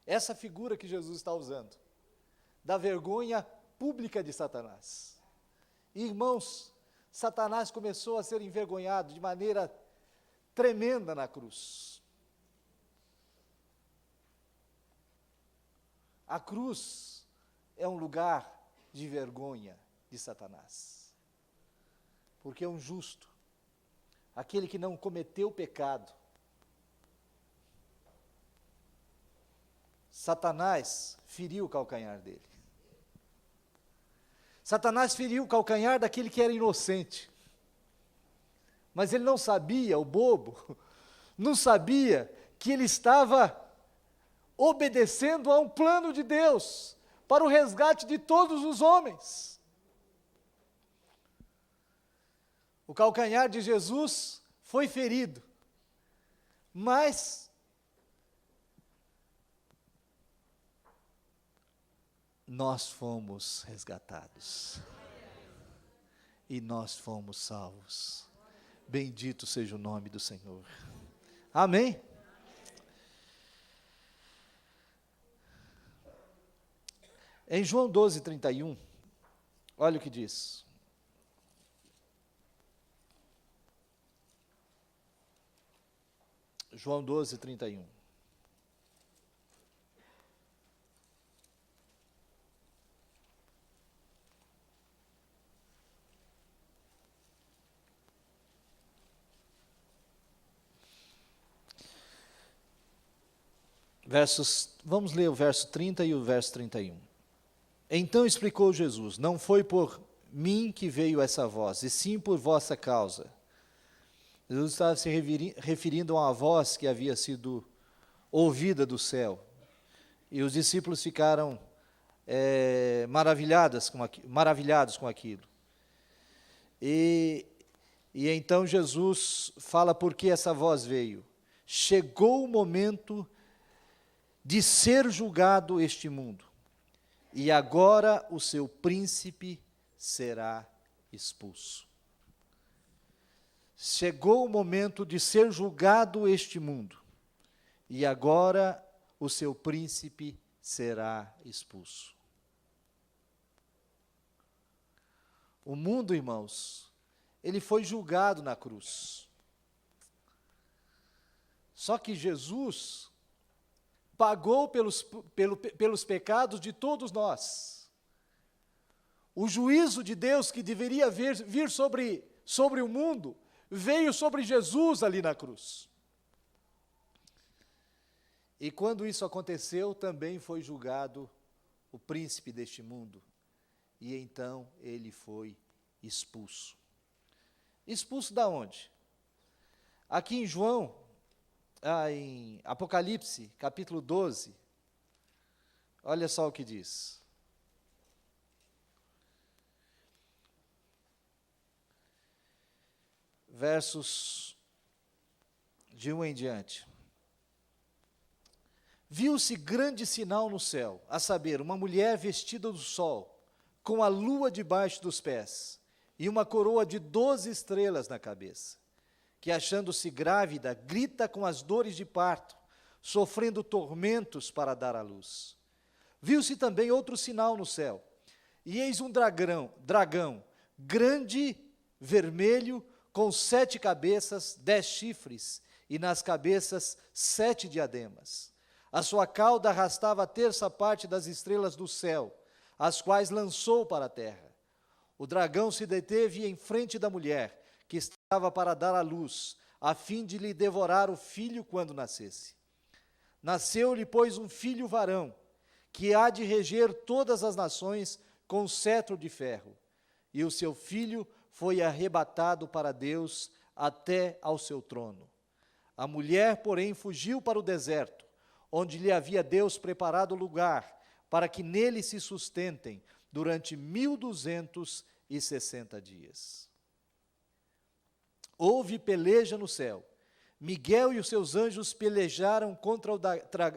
Essa figura que Jesus está usando, da vergonha pública de Satanás. Irmãos, Satanás começou a ser envergonhado de maneira tremenda na cruz. A cruz é um lugar de vergonha de Satanás, porque é um justo, aquele que não cometeu pecado. Satanás feriu o calcanhar dele. Satanás feriu o calcanhar daquele que era inocente, mas ele não sabia, o bobo, não sabia que ele estava obedecendo a um plano de Deus, para o resgate de todos os homens. O calcanhar de Jesus foi ferido, mas nós fomos resgatados, e nós fomos salvos. Bendito seja o nome do Senhor. Amém? Em João 12:31, olha o que diz. João 12:31. Vamos ler o verso 30 e o verso 31. Então explicou Jesus: não foi por mim que veio essa voz, e sim por vossa causa. Jesus estava se referindo a uma voz que havia sido ouvida do céu. E os discípulos ficaram maravilhados com aquilo. E então Jesus fala por que essa voz veio. Chegou o momento de ser julgado este mundo, e agora o seu príncipe será expulso. Chegou o momento de ser julgado este mundo, e agora o seu príncipe será expulso. O mundo, irmãos, ele foi julgado na cruz. Só que Jesus pagou pelos pecados de todos nós. O juízo de Deus que deveria vir sobre o mundo, veio sobre Jesus ali na cruz. E quando isso aconteceu, também foi julgado o príncipe deste mundo. E então ele foi expulso. Expulso da onde? Aqui em João, em Apocalipse, capítulo 12, olha só o que diz. Versos de 1 em diante. Viu-se grande sinal no céu, a saber, uma mulher vestida do sol, com a lua debaixo dos pés, e uma coroa de 12 estrelas na cabeça, que, achando-se grávida, grita com as dores de parto, sofrendo tormentos para dar à luz. Viu-se também outro sinal no céu, e eis um dragão, grande, vermelho, com 7 cabeças, 10 chifres, e nas cabeças 7 diademas. A sua cauda arrastava a terça parte das estrelas do céu, as quais lançou para a terra. O dragão se deteve em frente da mulher, que estava para dar à luz, a fim de lhe devorar o filho quando nascesse. Nasceu-lhe, pois, um filho varão, que há de reger todas as nações com cetro de ferro. E o seu filho foi arrebatado para Deus até ao seu trono. A mulher, porém, fugiu para o deserto, onde lhe havia Deus preparado lugar, para que nele se sustentem durante 1260 dias. Houve peleja no céu. Miguel e os seus anjos pelejaram contra o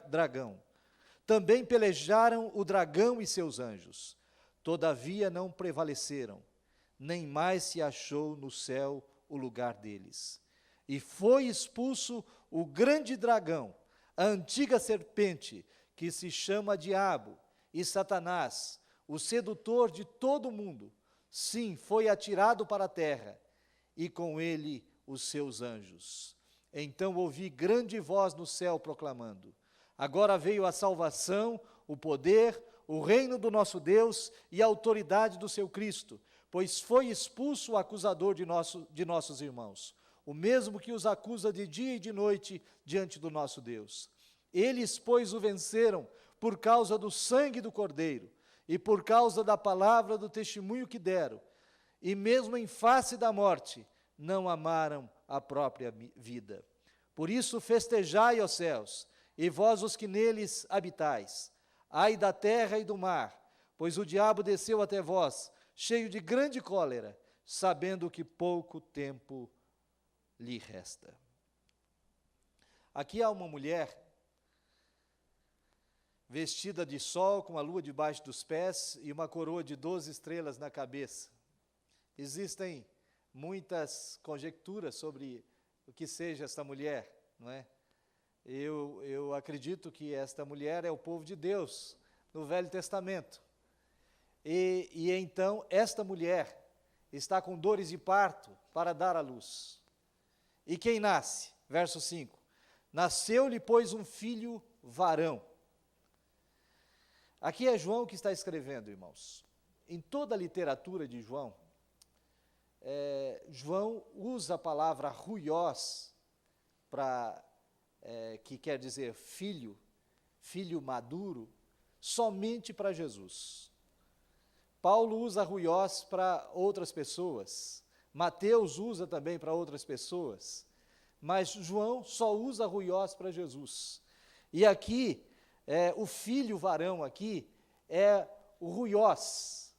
dragão. Também pelejaram o dragão e seus anjos. Todavia não prevaleceram, nem mais se achou no céu o lugar deles. E foi expulso o grande dragão, a antiga serpente, que se chama Diabo e Satanás, o sedutor de todo o mundo. Sim, foi atirado para a terra, e com ele os seus anjos. Então ouvi grande voz no céu proclamando: agora veio a salvação, o poder, o reino do nosso Deus e a autoridade do seu Cristo, pois foi expulso o acusador de nossos irmãos, o mesmo que os acusa de dia e de noite diante do nosso Deus. Eles, pois, o venceram por causa do sangue do Cordeiro e por causa da palavra do testemunho que deram, e mesmo em face da morte, não amaram a própria vida. Por isso festejai, ó céus, e vós os que neles habitais. Ai da terra e do mar, pois o diabo desceu até vós, cheio de grande cólera, sabendo que pouco tempo lhe resta. Aqui há uma mulher vestida de sol, com a lua debaixo dos pés e uma coroa de 12 estrelas na cabeça. Existem muitas conjecturas sobre o que seja esta mulher, não é? Eu acredito que esta mulher é o povo de Deus, no Velho Testamento. E então, esta mulher está com dores de parto para dar à luz. E quem nasce? Verso 5. Nasceu-lhe, pois, um filho varão. Aqui é João que está escrevendo, irmãos. Em toda a literatura de João, João usa a palavra ruiós, que quer dizer filho maduro, somente para Jesus. Paulo usa ruiós para outras pessoas, Mateus usa também para outras pessoas, mas João só usa ruiós para Jesus. E aqui, o filho varão aqui é o ruiós,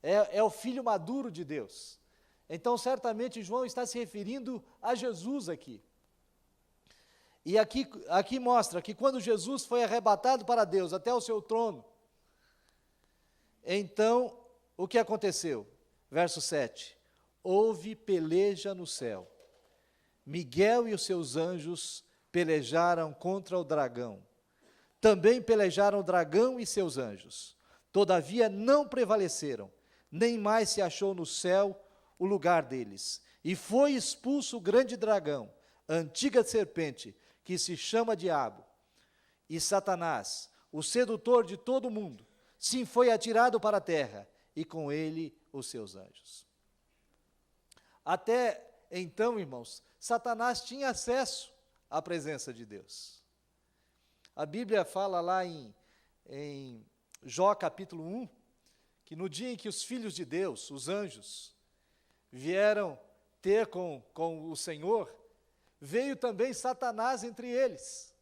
é o filho maduro de Deus. Então, certamente, João está se referindo a Jesus aqui. E aqui mostra que quando Jesus foi arrebatado para Deus, até o seu trono, então, o que aconteceu? Verso 7. Houve peleja no céu. Miguel e os seus anjos pelejaram contra o dragão. Também pelejaram o dragão e seus anjos. Todavia não prevaleceram, nem mais se achou no céu o lugar deles. E foi expulso o grande dragão, a antiga serpente, que se chama Diabo, e Satanás, o sedutor de todo o mundo. Sim, foi atirado para a terra, e com ele os seus anjos. Até então, irmãos, Satanás tinha acesso à presença de Deus. A Bíblia fala lá em Jó capítulo 1, que no dia em que os filhos de Deus, os anjos, vieram ter com o Senhor, veio também Satanás entre eles.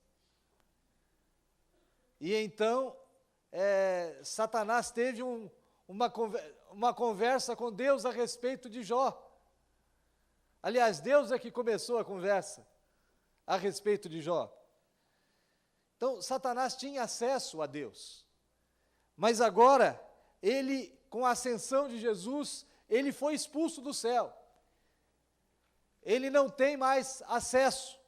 E então, Satanás teve uma conversa com Deus a respeito de Jó. Aliás, Deus é que começou a conversa a respeito de Jó. Então, Satanás tinha acesso a Deus. Mas agora, ele, com a ascensão de Jesus, ele foi expulso do céu. Ele não tem mais acesso.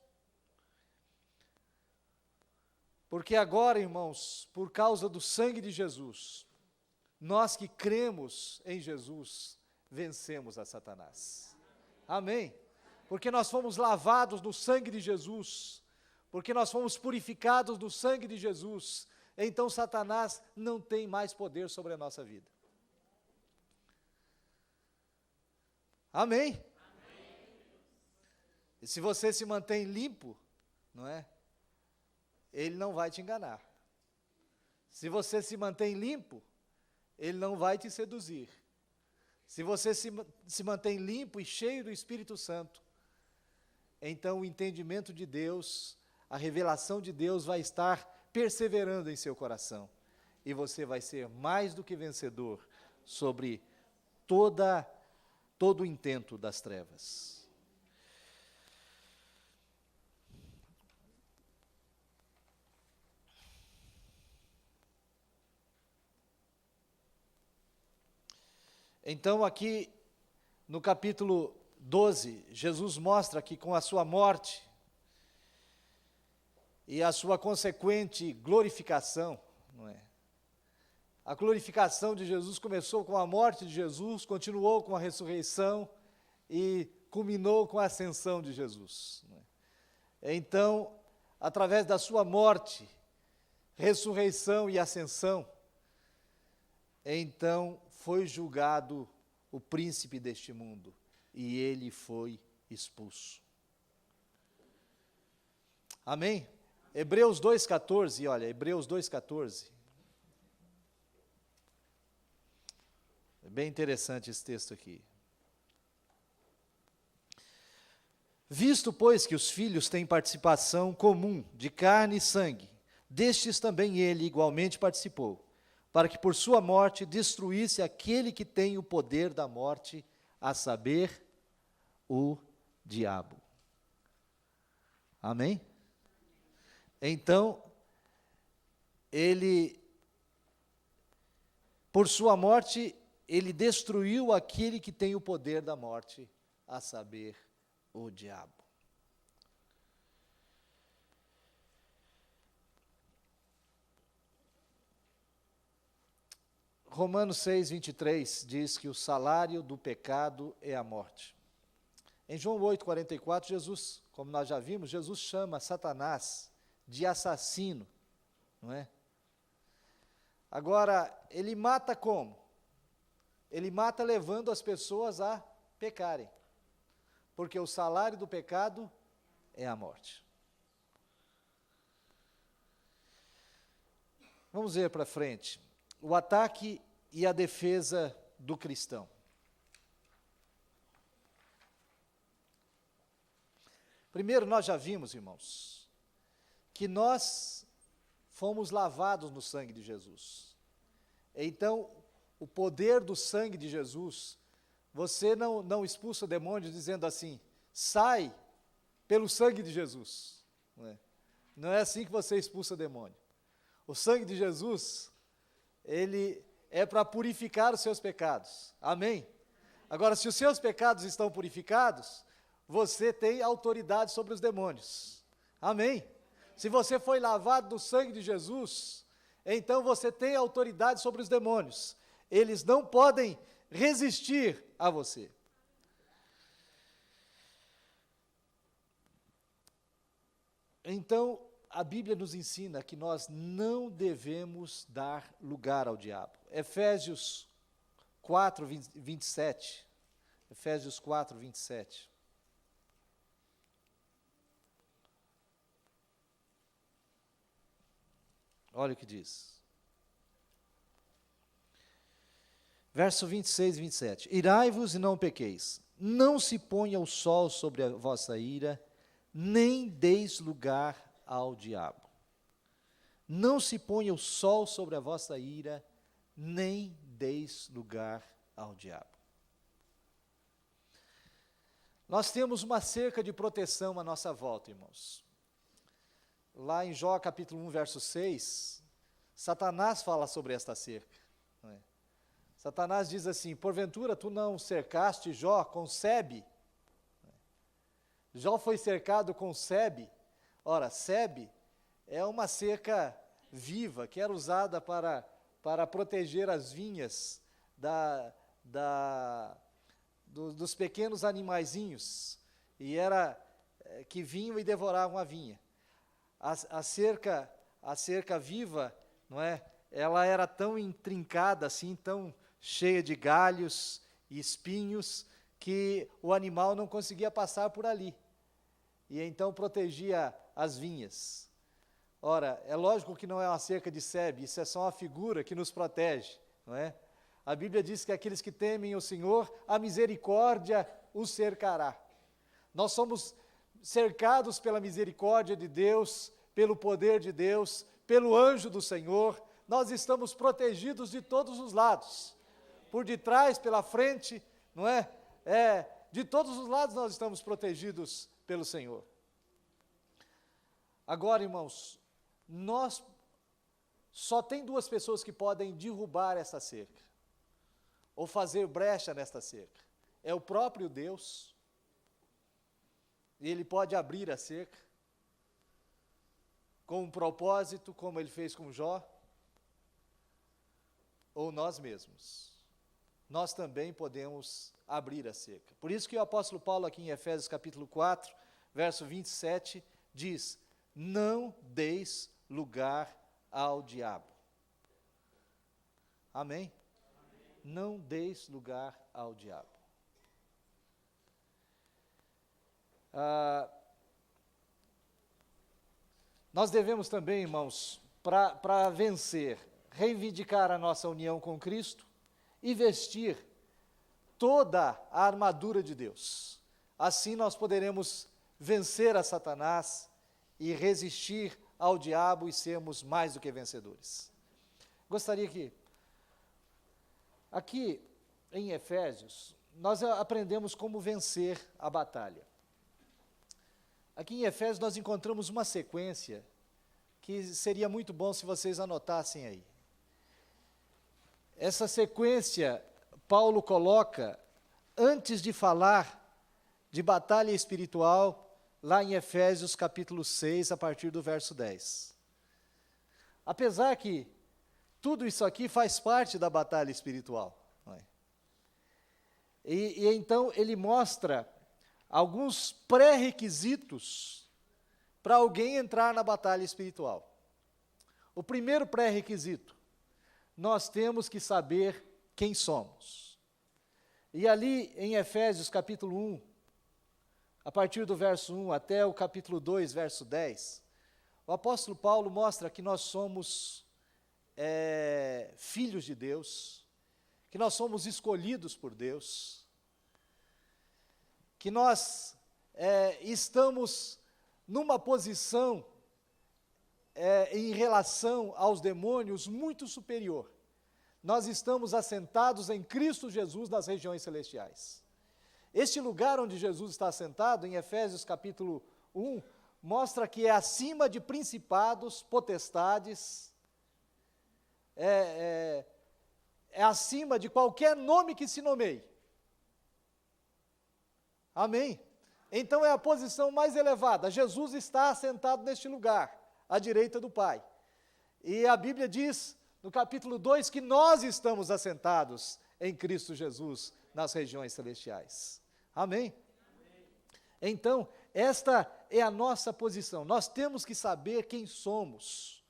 Porque agora, irmãos, por causa do sangue de Jesus, nós que cremos em Jesus, vencemos a Satanás. Amém? Porque nós fomos lavados no sangue de Jesus, porque nós fomos purificados no sangue de Jesus, então Satanás não tem mais poder sobre a nossa vida. Amém? Amém. E se você se mantém limpo, não é? Ele não vai te enganar. Se você se mantém limpo, ele não vai te seduzir. Se você se mantém limpo e cheio do Espírito Santo, então o entendimento de Deus, a revelação de Deus vai estar perseverando em seu coração. E você vai ser mais do que vencedor sobre todo o intento das trevas. Então, aqui no capítulo 12, Jesus mostra que com a sua morte e a sua consequente glorificação, não é? A glorificação de Jesus começou com a morte de Jesus, continuou com a ressurreição e culminou com a ascensão de Jesus. Não é? Então, através da sua morte, ressurreição e ascensão, então foi julgado o príncipe deste mundo, e ele foi expulso. Amém? Hebreus 2,14, olha, Hebreus 2,14. É bem interessante esse texto aqui. Visto, pois, que os filhos têm participação comum de carne e sangue, destes também ele igualmente participou, para que por sua morte destruísse aquele que tem o poder da morte, a saber, o diabo. Amém? Então, por sua morte, ele destruiu aquele que tem o poder da morte, a saber, o diabo. Romanos 6, 23 diz que o salário do pecado é a morte. Em João 8, 44, Jesus, como nós já vimos, Jesus chama Satanás de assassino, não é? Agora, ele mata como? Ele mata levando as pessoas a pecarem, porque o salário do pecado é a morte. Vamos ver para frente. O ataque e a defesa do cristão. Primeiro, nós já vimos, irmãos, que nós fomos lavados no sangue de Jesus. Então, o poder do sangue de Jesus, você não expulsa o demônio dizendo assim, sai pelo sangue de Jesus. Não é assim que você expulsa o demônio. O sangue de Jesus, ele é para purificar os seus pecados. Amém? Agora, se os seus pecados estão purificados, você tem autoridade sobre os demônios. Amém? Se você foi lavado no sangue de Jesus, então você tem autoridade sobre os demônios. Eles não podem resistir a você. Então, a Bíblia nos ensina que nós não devemos dar lugar ao diabo. Efésios 4, 27. Efésios 4, 27. Olha o que diz. Verso 26 e 27. Irai-vos e não pequeis. Não se ponha o sol sobre a vossa ira, nem deis lugar ao diabo. Não se ponha o sol sobre a vossa ira, nem deis lugar ao diabo. Nós temos uma cerca de proteção à nossa volta, irmãos. Lá em Jó capítulo 1, verso 6, Satanás fala sobre esta cerca. Não é? Satanás diz assim: porventura tu não cercaste Jó com sebe? Jó foi cercado com sebe. Ora, sebe é uma cerca viva que era usada para proteger as vinhas dos pequenos animaizinhos, e era que vinham e devoravam a vinha. A cerca viva, não é? Ela era tão intrincada assim, tão cheia de galhos e espinhos, que o animal não conseguia passar por ali. E então protegia as vinhas. Ora, é lógico que não é uma cerca de sebe, isso é só uma figura que nos protege, não é? A Bíblia diz que aqueles que temem o Senhor, a misericórdia os cercará. Nós somos cercados pela misericórdia de Deus, pelo poder de Deus, pelo anjo do Senhor. Nós estamos protegidos de todos os lados, por detrás, pela frente, não é? De todos os lados nós estamos protegidos pelo Senhor. Agora, irmãos, só tem duas pessoas que podem derrubar essa cerca, ou fazer brecha nesta cerca. É o próprio Deus, e Ele pode abrir a cerca, com um propósito, como Ele fez com Jó, ou nós mesmos. Nós também podemos abrir a cerca. Por isso que o apóstolo Paulo, aqui em Efésios capítulo 4, verso 27, diz: não deis lugar ao diabo. Amém? Não deis lugar ao diabo. Nós devemos também, irmãos, para vencer, reivindicar a nossa união com Cristo e vestir toda a armadura de Deus. Assim nós poderemos vencer a Satanás e resistir ao diabo e sermos mais do que vencedores. Gostaria que, aqui em Efésios, nós aprendemos como vencer a batalha. Aqui em Efésios nós encontramos uma sequência que seria muito bom se vocês anotassem aí. Essa sequência Paulo coloca antes de falar de batalha espiritual, lá em Efésios capítulo 6, a partir do verso 10. Apesar que tudo isso aqui faz parte da batalha espiritual, não é? E então ele mostra alguns pré-requisitos para alguém entrar na batalha espiritual. O primeiro pré-requisito: nós temos que saber quem somos. E ali em Efésios capítulo 1, a partir do verso 1 até o capítulo 2, verso 10, o apóstolo Paulo mostra que nós somos filhos de Deus, que nós somos escolhidos por Deus, que nós estamos numa posição em relação aos demônios muito superior. Nós estamos assentados em Cristo Jesus nas regiões celestiais. Este lugar onde Jesus está assentado, em Efésios capítulo 1, mostra que é acima de principados, potestades, é acima de qualquer nome que se nomeie. Amém? Então é a posição mais elevada. Jesus está assentado neste lugar, à direita do Pai. E a Bíblia diz, no capítulo 2, que nós estamos assentados em Cristo Jesus nas regiões celestiais. Amém? Então, esta é a nossa posição. Nós temos que saber quem somos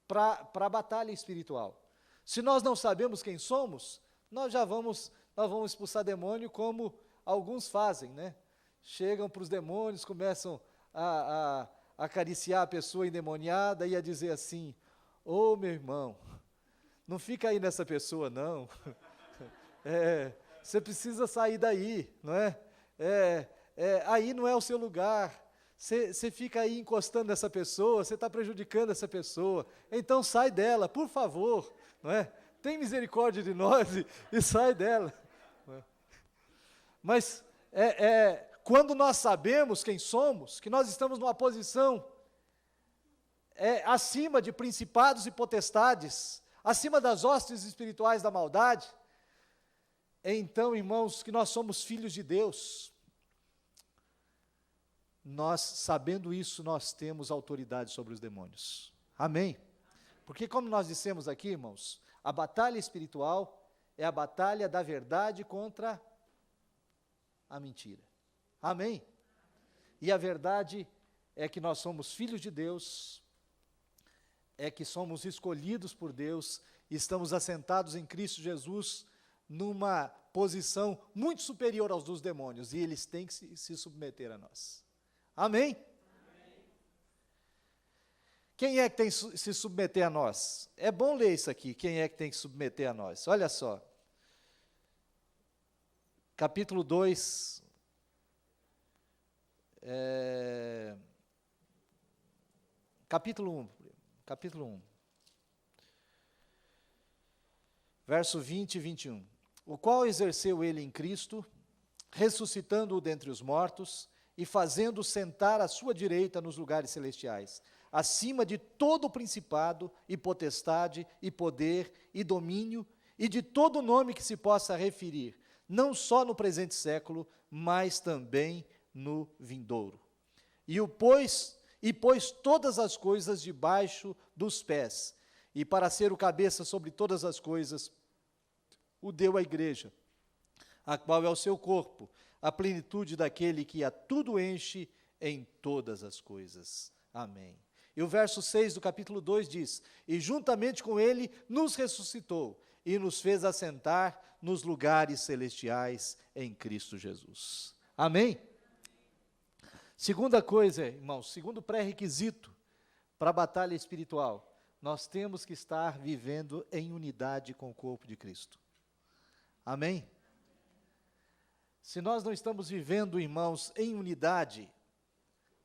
para a batalha espiritual. Se nós não sabemos quem somos, nós vamos expulsar demônio como alguns fazem, né? Chegam para os demônios, começam a acariciar a pessoa endemoniada e a dizer assim: ô meu irmão, não fica aí nessa pessoa não, você precisa sair daí, não é? Aí não é o seu lugar, você fica aí encostando nessa pessoa, você está prejudicando essa pessoa, então sai dela, por favor, não é? Tem misericórdia de nós e sai dela. Mas quando nós sabemos quem somos, que nós estamos numa posição acima de principados e potestades, acima das hostes espirituais da maldade, então, irmãos, que nós somos filhos de Deus, nós, sabendo isso, nós temos autoridade sobre os demônios. Amém? Porque, como nós dissemos aqui, irmãos, a batalha espiritual é a batalha da verdade contra a mentira. Amém? E a verdade é que nós somos filhos de Deus, é que somos escolhidos por Deus, estamos assentados em Cristo Jesus numa posição muito superior aos dos demônios, e eles têm que se submeter a nós. Amém? Amém? Quem é que tem que se submeter a nós? É bom ler isso aqui, quem é que tem que submeter a nós? Olha só, capítulo 2, capítulo 1, verso 20 e 21. O qual exerceu ele em Cristo, ressuscitando-o dentre os mortos, e fazendo-o sentar à sua direita nos lugares celestiais, acima de todo principado, e potestade, e poder, e domínio, e de todo nome que se possa referir, não só no presente século, mas também no vindouro. E pôs todas as coisas debaixo dos pés, e para ser o cabeça sobre todas as coisas, o deu à igreja, a qual é o seu corpo, a plenitude daquele que a tudo enche em todas as coisas. Amém. E o verso 6 do capítulo 2 diz: e juntamente com ele nos ressuscitou, e nos fez assentar nos lugares celestiais em Cristo Jesus. Amém? Segunda coisa, irmãos, segundo pré-requisito para a batalha espiritual, nós temos que estar vivendo em unidade com o corpo de Cristo. Amém? Se nós não estamos vivendo, irmãos, em unidade,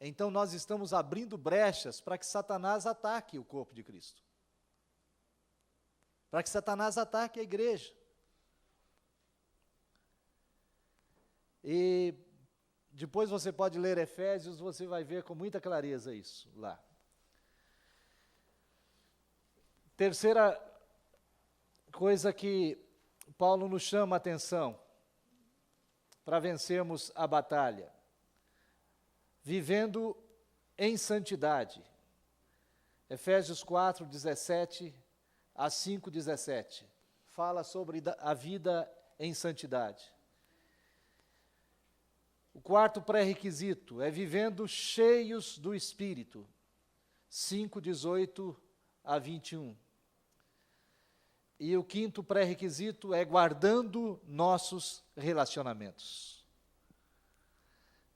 então nós estamos abrindo brechas para que Satanás ataque o corpo de Cristo. Para que Satanás ataque a igreja. E depois você pode ler Efésios, você vai ver com muita clareza isso lá. Terceira coisa que Paulo nos chama a atenção para vencermos a batalha: vivendo em santidade. Efésios 4, 17 a 5, 17. Fala sobre a vida em santidade. O quarto pré-requisito é vivendo cheios do Espírito. 5, 18 a 21. E o quinto pré-requisito é guardando nossos relacionamentos.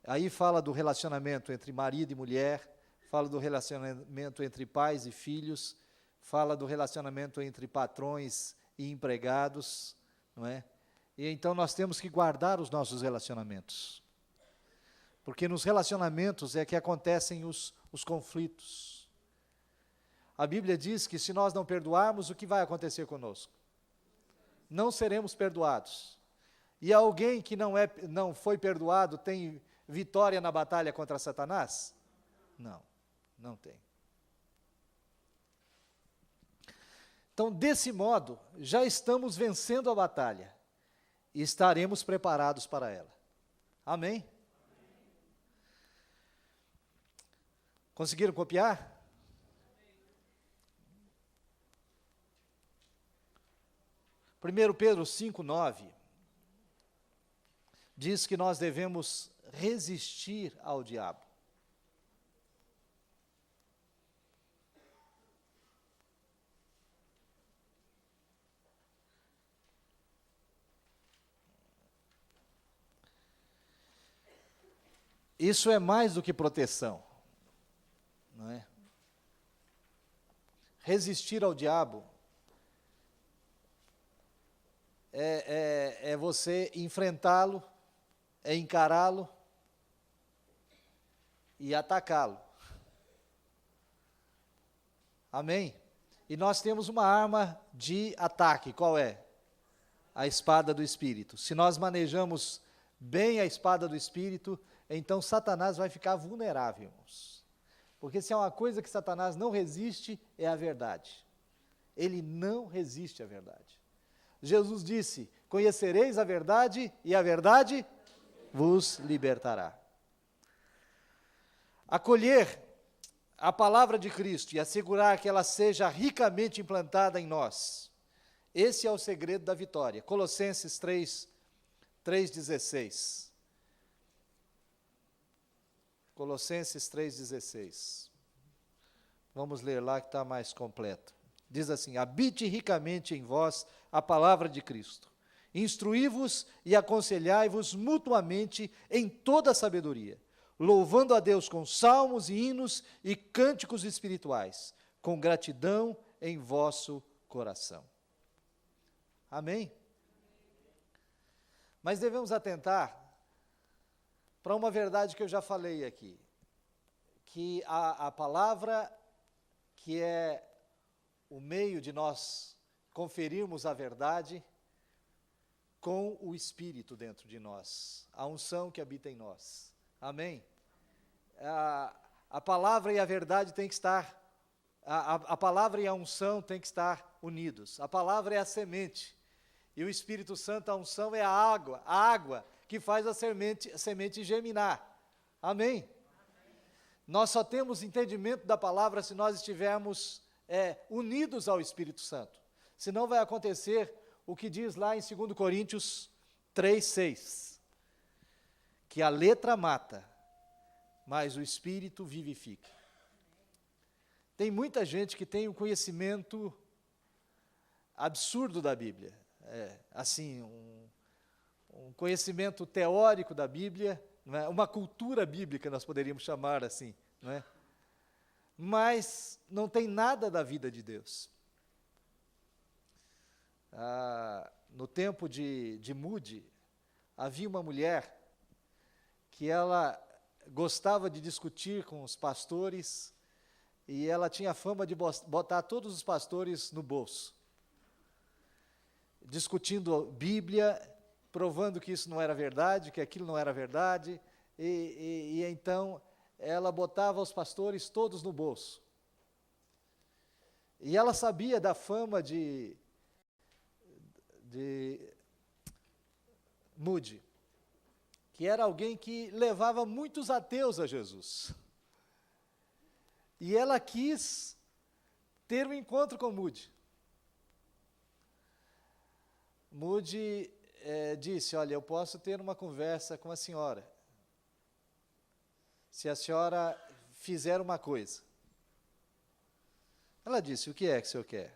Aí fala do relacionamento entre marido e mulher, fala do relacionamento entre pais e filhos, fala do relacionamento entre patrões e empregados, não é? E então nós temos que guardar os nossos relacionamentos. Porque nos relacionamentos é que acontecem os conflitos. A Bíblia diz que se nós não perdoarmos, o que vai acontecer conosco? Não seremos perdoados. E alguém que não foi perdoado tem vitória na batalha contra Satanás? Não, não tem. Então, desse modo, já estamos vencendo a batalha e estaremos preparados para ela. Amém? Conseguiram copiar? 1 Pedro 5,9 diz que nós devemos resistir ao diabo. Isso é mais do que proteção, não é? Resistir ao diabo é você enfrentá-lo, é encará-lo e atacá-lo. Amém? E nós temos uma arma de ataque, qual é? A espada do Espírito. Se nós manejamos bem a espada do Espírito, então Satanás vai ficar vulnerável, irmãos. Porque se é uma coisa que Satanás não resiste, é a verdade. Ele não resiste à verdade. Jesus disse: conhecereis a verdade e a verdade vos libertará. Acolher a palavra de Cristo e assegurar que ela seja ricamente implantada em nós. Esse é o segredo da vitória. Colossenses 3:16. Colossenses 3,16. Vamos ler lá que está mais completo. Diz assim: habite ricamente em vós a palavra de Cristo. Instruí-vos e aconselhai-vos mutuamente em toda a sabedoria, louvando a Deus com salmos e hinos e cânticos espirituais, com gratidão em vosso coração. Amém? Mas devemos atentar para uma verdade que eu já falei aqui, que a palavra, que é o meio de nós conferirmos a verdade, com o Espírito dentro de nós, a unção que habita em nós. Amém? A palavra e a verdade tem que estar, a palavra e a unção tem que estar unidos. A palavra é a semente, e o Espírito Santo, a unção é a água que faz a semente germinar. Amém? Nós só temos entendimento da palavra se nós estivermos unidos ao Espírito Santo. Senão vai acontecer o que diz lá em 2 Coríntios 3:6, que a letra mata, mas o Espírito vivifica. Tem muita gente que tem um conhecimento absurdo da Bíblia, assim, um conhecimento teórico da Bíblia, não é? Uma cultura bíblica, nós poderíamos chamar assim, não é? Mas não tem nada da vida de Deus. No tempo de Moody, havia uma mulher que ela gostava de discutir com os pastores, e ela tinha fama de botar todos os pastores no bolso, discutindo Bíblia, provando que isso não era verdade, que aquilo não era verdade, e então ela botava os pastores todos no bolso. E ela sabia da fama de Moody, que era alguém que levava muitos ateus a Jesus. E ela quis ter um encontro com Moody. Moody disse: olha, eu posso ter uma conversa com a senhora, se a senhora fizer uma coisa. Ela disse: o que é que o senhor quer?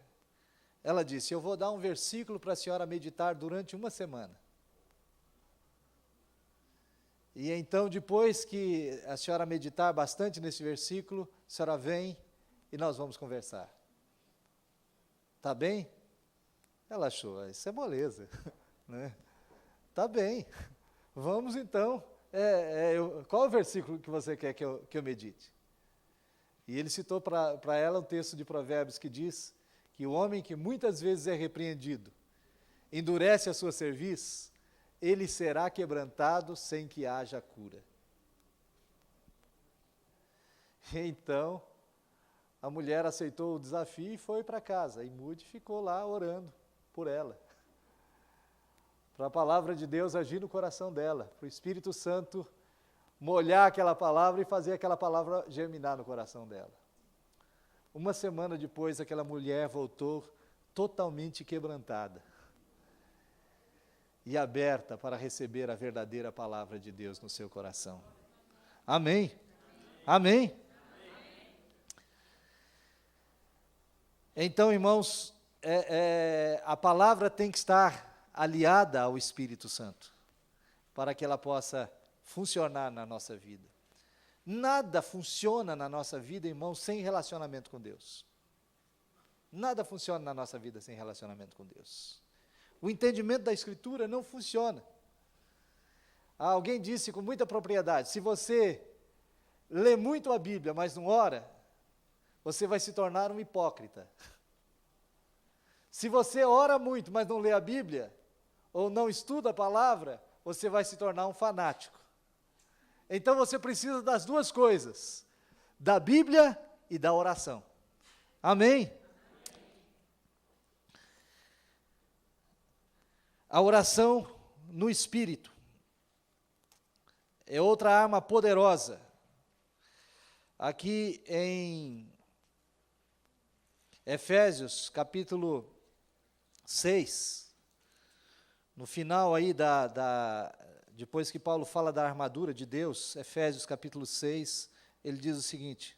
Ela disse: eu vou dar um versículo para a senhora meditar durante uma semana. E então, depois que a senhora meditar bastante nesse versículo, a senhora vem e nós vamos conversar. Tá bem? Ela achou: isso é moleza, né? Tá bem, vamos então. Qual é o versículo que você quer que eu medite? E ele citou para ela um texto de Provérbios que diz que o homem que muitas vezes é repreendido, endurece a sua cerviz, ele será quebrantado sem que haja cura. Então, a mulher aceitou o desafio e foi para casa, e Moody ficou lá orando por ela, para a palavra de Deus agir no coração dela, para o Espírito Santo molhar aquela palavra e fazer aquela palavra germinar no coração dela. Uma semana depois, aquela mulher voltou totalmente quebrantada. e aberta para receber a verdadeira palavra de Deus no seu coração. Amém? Amém? Então, irmãos, a palavra tem que estar aliada ao Espírito Santo, para que ela possa funcionar na nossa vida. Nada funciona na nossa vida, irmãos, sem relacionamento com Deus. Nada funciona na nossa vida sem relacionamento com Deus. O entendimento da Escritura não funciona. Alguém disse com muita propriedade, se você lê muito a Bíblia, mas não ora, você vai se tornar um hipócrita. Se você ora muito, mas não lê a Bíblia, ou não estuda a palavra, você vai se tornar um fanático. Então você precisa das duas coisas, da Bíblia e da oração. Amém? A oração no Espírito é outra arma poderosa. Aqui em Efésios, capítulo 6, no final aí depois que Paulo fala da armadura de Deus, Efésios capítulo 6, ele diz o seguinte: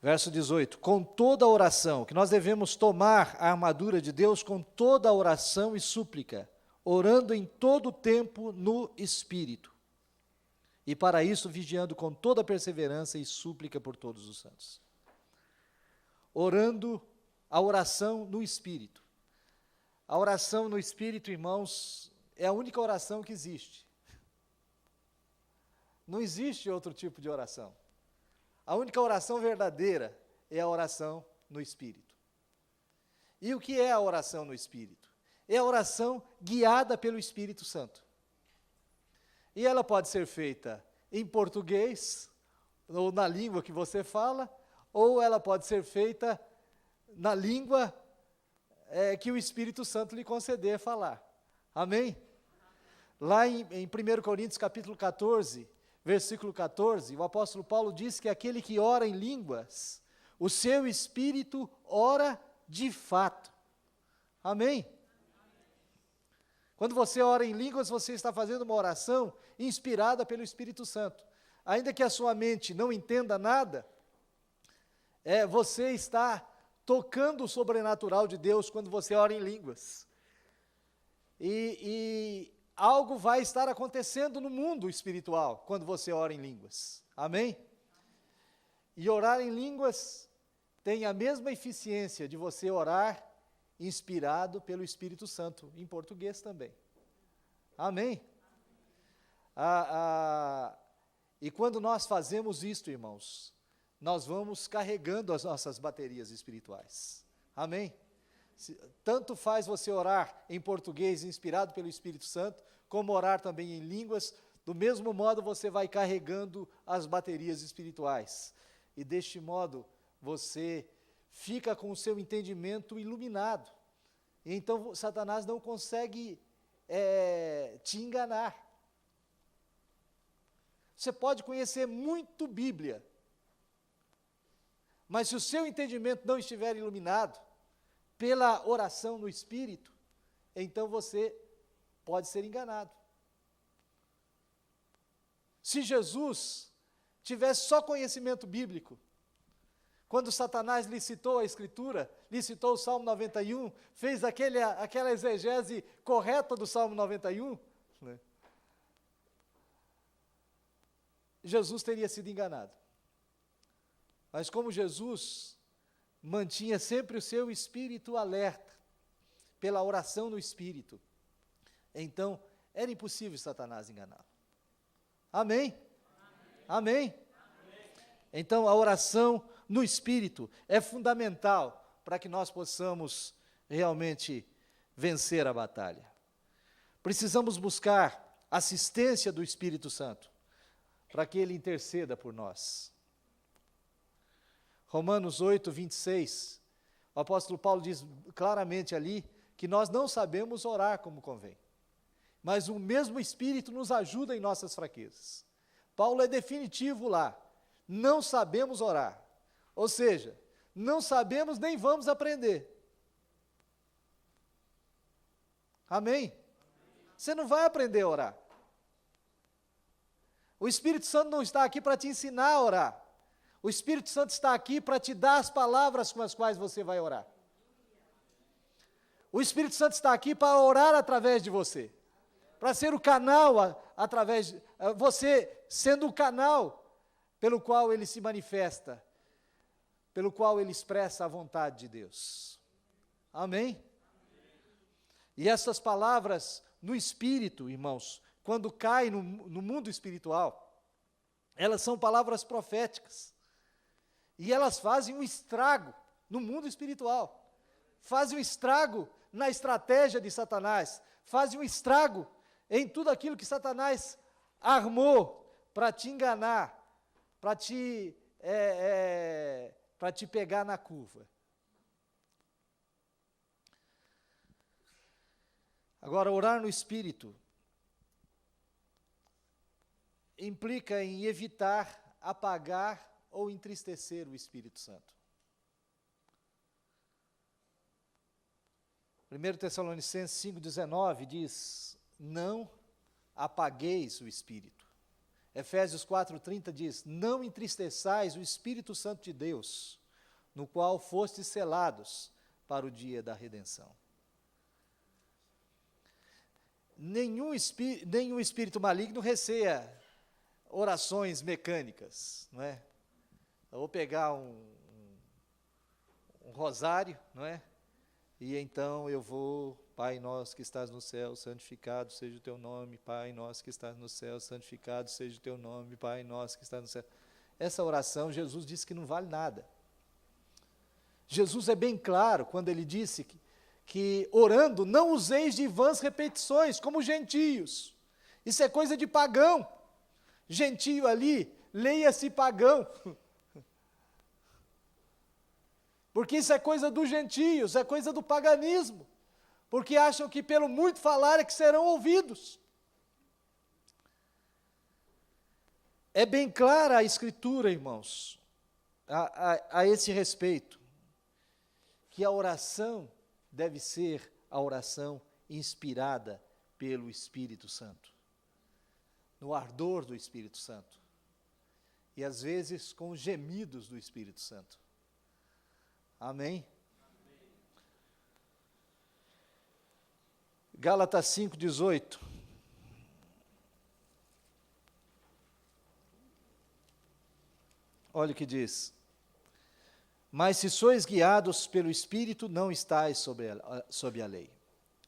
verso 18, com toda oração, que nós devemos tomar a armadura de Deus com toda oração e súplica, orando em todo o tempo no Espírito, e para isso vigiando com toda perseverança e súplica por todos os santos. Orando a oração no Espírito. A oração no Espírito, irmãos, é a única oração que existe. Não existe outro tipo de oração. A única oração verdadeira é a oração no Espírito. E o que é a oração no Espírito? É a oração guiada pelo Espírito Santo. E ela pode ser feita em português, ou na língua que você fala, ou ela pode ser feita na língua que o Espírito Santo lhe conceder falar. Amém? Lá em 1 Coríntios capítulo 14, versículo 14, o apóstolo Paulo diz que aquele que ora em línguas, o seu espírito ora de fato. Amém? Quando você ora em línguas, você está fazendo uma oração inspirada pelo Espírito Santo. Ainda que a sua mente não entenda nada, você está tocando o sobrenatural de Deus quando você ora em línguas. E algo vai estar acontecendo no mundo espiritual quando você ora em línguas. Amém? E orar em línguas tem a mesma eficiência de você orar inspirado pelo Espírito Santo, em português também. Amém? E quando nós fazemos isto, irmãos, nós vamos carregando as nossas baterias espirituais. Amém? Tanto faz você orar em português inspirado pelo Espírito Santo, como orar também em línguas, do mesmo modo você vai carregando as baterias espirituais. E deste modo você fica com o seu entendimento iluminado. E então Satanás não consegue te enganar. Você pode conhecer muito Bíblia, mas se o seu entendimento não estiver iluminado pela oração no Espírito, então você pode ser enganado. Se Jesus tivesse só conhecimento bíblico, quando Satanás lhe citou a Escritura, lhe citou o Salmo 91, fez aquela exegese correta do Salmo 91, né? Jesus teria sido enganado. Mas como Jesus mantinha sempre o seu espírito alerta, pela oração no Espírito, então era impossível Satanás enganá-lo. Amém? Amém? Então a oração no Espírito é fundamental para que nós possamos realmente vencer a batalha. Precisamos buscar assistência do Espírito Santo, para que Ele interceda por nós. Romanos 8, 26, o apóstolo Paulo diz claramente ali, que nós não sabemos orar como convém. mas o mesmo Espírito nos ajuda em nossas fraquezas. Paulo é definitivo lá, não sabemos orar, ou seja, não sabemos nem vamos aprender. Amém? Você não vai aprender a orar. O Espírito Santo não está aqui para te ensinar a orar. O Espírito Santo está aqui para te dar as palavras com as quais você vai orar. O Espírito Santo está aqui para orar através de você, para ser o canal através de você, sendo o canal pelo qual ele se manifesta, pelo qual ele expressa a vontade de Deus. Amém? E essas palavras no Espírito, irmãos, quando caem no mundo espiritual, elas são palavras proféticas. E elas fazem um estrago no mundo espiritual. Fazem um estrago na estratégia de Satanás. Fazem um estrago em tudo aquilo que Satanás armou para te enganar, para te pegar na curva. Agora, orar no Espírito implica em evitar, apagar ou entristecer o Espírito Santo. 1 Tessalonicenses 5,19 diz, não apagueis o Espírito. Efésios 4,30 diz, não entristeçais o Espírito Santo de Deus, no qual fostes selados para o dia da redenção. Nenhum espírito maligno receia orações mecânicas, não é? Eu vou pegar um rosário, não é? E então eu vou, Pai nosso que estás no céu, santificado seja o teu nome, Pai nosso que estás no céu, santificado seja o teu nome, Pai nosso que estás no céu. Essa oração, Jesus disse que não vale nada. Jesus é bem claro quando ele disse que orando não useis de vãs repetições, como gentios. Isso é coisa de pagão. Gentio ali, leia-se pagão. Porque isso é coisa dos gentios, é coisa do paganismo. Porque acham que pelo muito falar é que serão ouvidos. É bem clara a Escritura, irmãos, a esse respeito, que a oração deve ser a oração inspirada pelo Espírito Santo, no ardor do Espírito Santo, e às vezes com os gemidos do Espírito Santo. Amém? Amém. Gálatas 5,18. Olha o que diz. Mas se sois guiados pelo Espírito, não estáis sob a lei.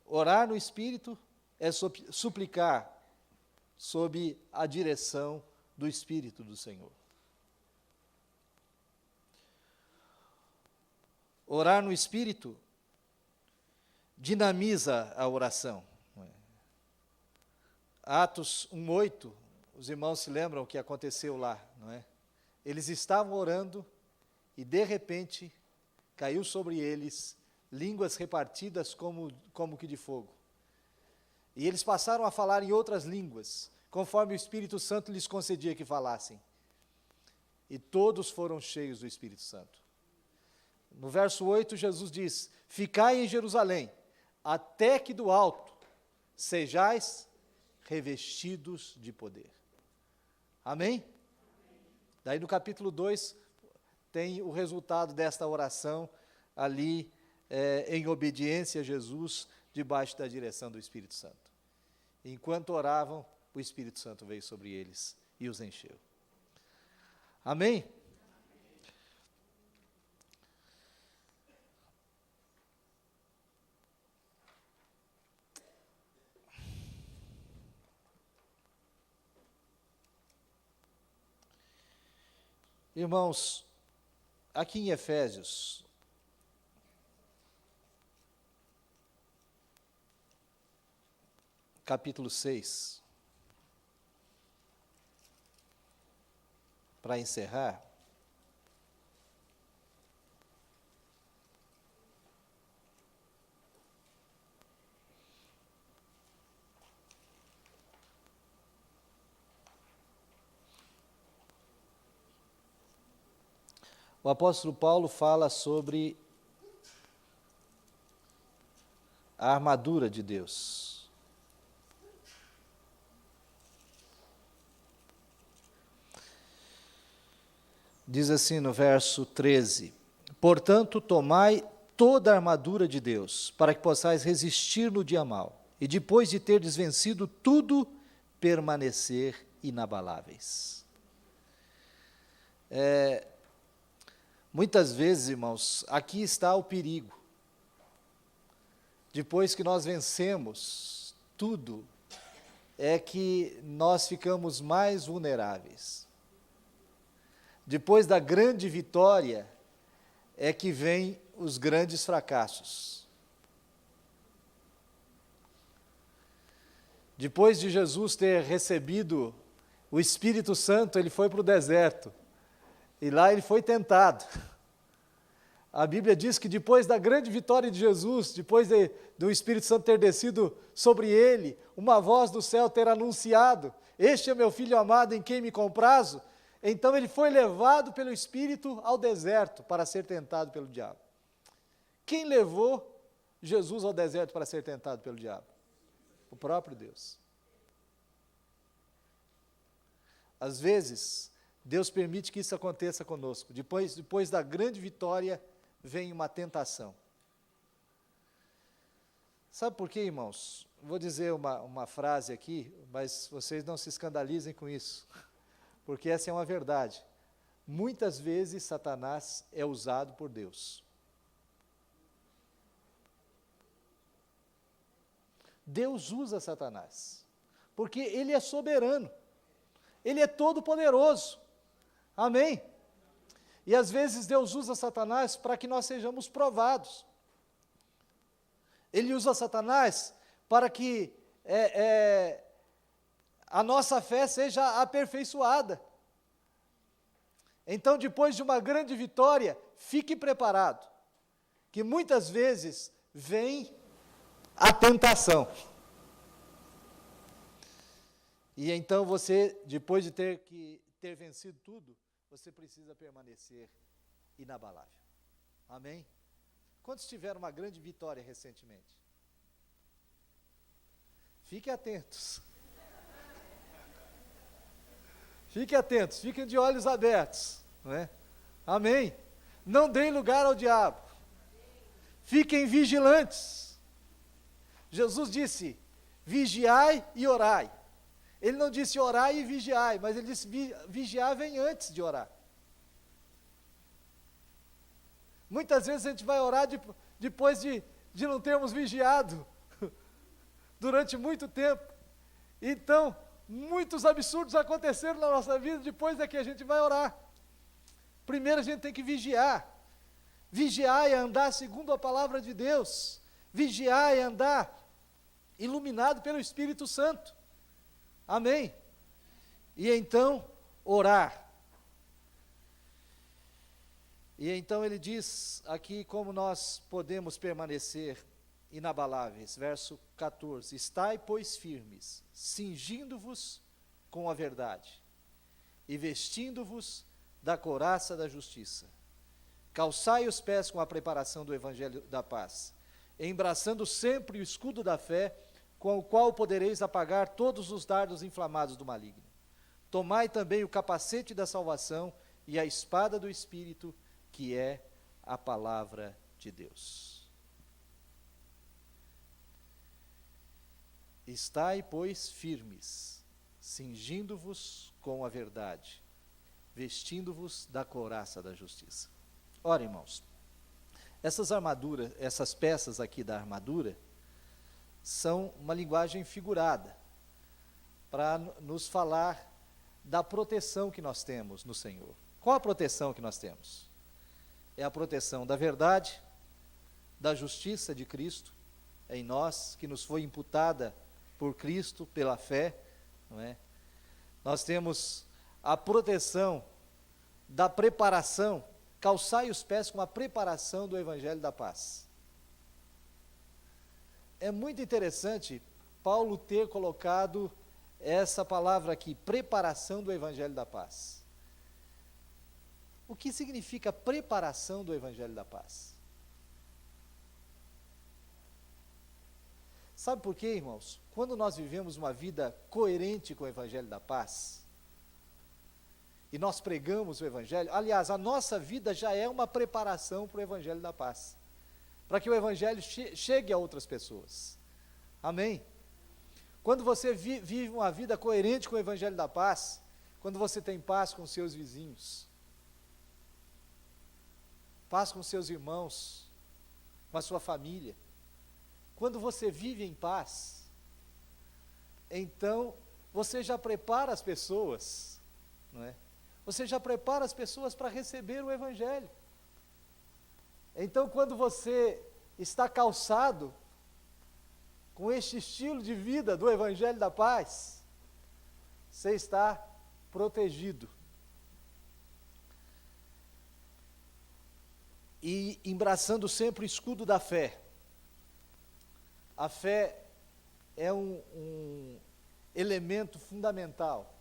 Orar no Espírito é suplicar sob a direção do Espírito do Senhor. Orar no Espírito dinamiza a oração. Atos 1,8, os irmãos se lembram o que aconteceu lá, não é? Eles estavam orando e de repente caiu sobre eles línguas repartidas como que de fogo. E eles passaram a falar em outras línguas, conforme o Espírito Santo lhes concedia que falassem. E todos foram cheios do Espírito Santo. No verso 8, Jesus diz, ficai em Jerusalém, até que do alto sejais revestidos de poder. Amém? Daí no capítulo 2, tem o resultado desta oração ali, em obediência a Jesus, debaixo da direção do Espírito Santo. Enquanto oravam, o Espírito Santo veio sobre eles e os encheu. Amém? Irmãos, aqui em Efésios, capítulo 6, para encerrar, o apóstolo Paulo fala sobre a armadura de Deus. Diz assim no verso 13: portanto, tomai toda a armadura de Deus, para que possais resistir no dia mau, e depois de terdes vencido tudo, permanecer inabaláveis. Muitas vezes, irmãos, aqui está o perigo. Depois que nós vencemos tudo, é que nós ficamos mais vulneráveis. Depois da grande vitória, é que vem os grandes fracassos. Depois de Jesus ter recebido o Espírito Santo, ele foi para o deserto, e lá ele foi tentado. A Bíblia diz que depois da grande vitória de Jesus, depois do Espírito Santo ter descido sobre ele, uma voz do céu ter anunciado: este é meu Filho amado em quem me comprazo. Então ele foi levado pelo Espírito ao deserto para ser tentado pelo diabo. Quem levou Jesus ao deserto para ser tentado pelo diabo? O próprio Deus. Às vezes, Deus permite que isso aconteça conosco. Depois da grande vitória, vem uma tentação. Sabe por quê, irmãos? Vou dizer uma frase aqui, mas vocês não se escandalizem com isso, porque essa é uma verdade. Muitas vezes Satanás é usado por Deus. Deus usa Satanás, porque ele é soberano, ele é todo poderoso, amém? E às vezes Deus usa Satanás para que nós sejamos provados. Ele usa Satanás para que a nossa fé seja aperfeiçoada. Então, depois de uma grande vitória, fique preparado, que muitas vezes vem a tentação. E então você, depois de ter vencido tudo, você precisa permanecer inabalável. Amém? Quantos tiveram uma grande vitória recentemente? Fiquem atentos. Fiquem atentos, fiquem de olhos abertos. Não é? Amém? Não deem lugar ao diabo. Fiquem vigilantes. Jesus disse: vigiai e orai. Ele não disse orai e vigiai, mas ele disse vigiar vem antes de orar. Muitas vezes a gente vai orar depois de não termos vigiado durante muito tempo. Então, muitos absurdos aconteceram na nossa vida depois é que a gente vai orar. Primeiro a gente tem que vigiar. Vigiar é andar segundo a palavra de Deus. Vigiar é andar iluminado pelo Espírito Santo. Amém? E então, orar. E então ele diz aqui como nós podemos permanecer inabaláveis. Verso 14: estai, pois, firmes, cingindo-vos com a verdade, e vestindo-vos da couraça da justiça. Calçai os pés com a preparação do evangelho da paz, embraçando sempre o escudo da fé, com o qual podereis apagar todos os dardos inflamados do maligno. Tomai também o capacete da salvação e a espada do Espírito, que é a palavra de Deus. Estai, pois, firmes, cingindo-vos com a verdade, vestindo-vos da couraça da justiça. Ora, irmãos, essas armaduras, essas peças aqui da armadura, são uma linguagem figurada, para nos falar da proteção que nós temos no Senhor. Qual a proteção que nós temos? É a proteção da verdade, da justiça de Cristo em nós, que nos foi imputada por Cristo pela fé, não é? Nós temos a proteção da preparação, calçai os pés com a preparação do Evangelho da paz. É muito interessante Paulo ter colocado essa palavra aqui, preparação do Evangelho da paz. o que significa preparação do Evangelho da Paz? Sabe por quê, irmãos? Quando nós vivemos uma vida coerente com o Evangelho da Paz, e nós pregamos o Evangelho, aliás, a nossa vida já é uma preparação para o Evangelho da Paz, para que o Evangelho chegue a outras pessoas. Amém? Quando você vive uma vida coerente com o Evangelho da Paz, quando você tem paz com seus vizinhos, paz com seus irmãos, com a sua família, quando você vive em paz, então você já prepara as pessoas, não é? Você já prepara as pessoas para receber o Evangelho. Então, quando você está calçado com este estilo de vida do Evangelho da Paz, você está protegido. E embraçando sempre o escudo da fé. A fé é um elemento fundamental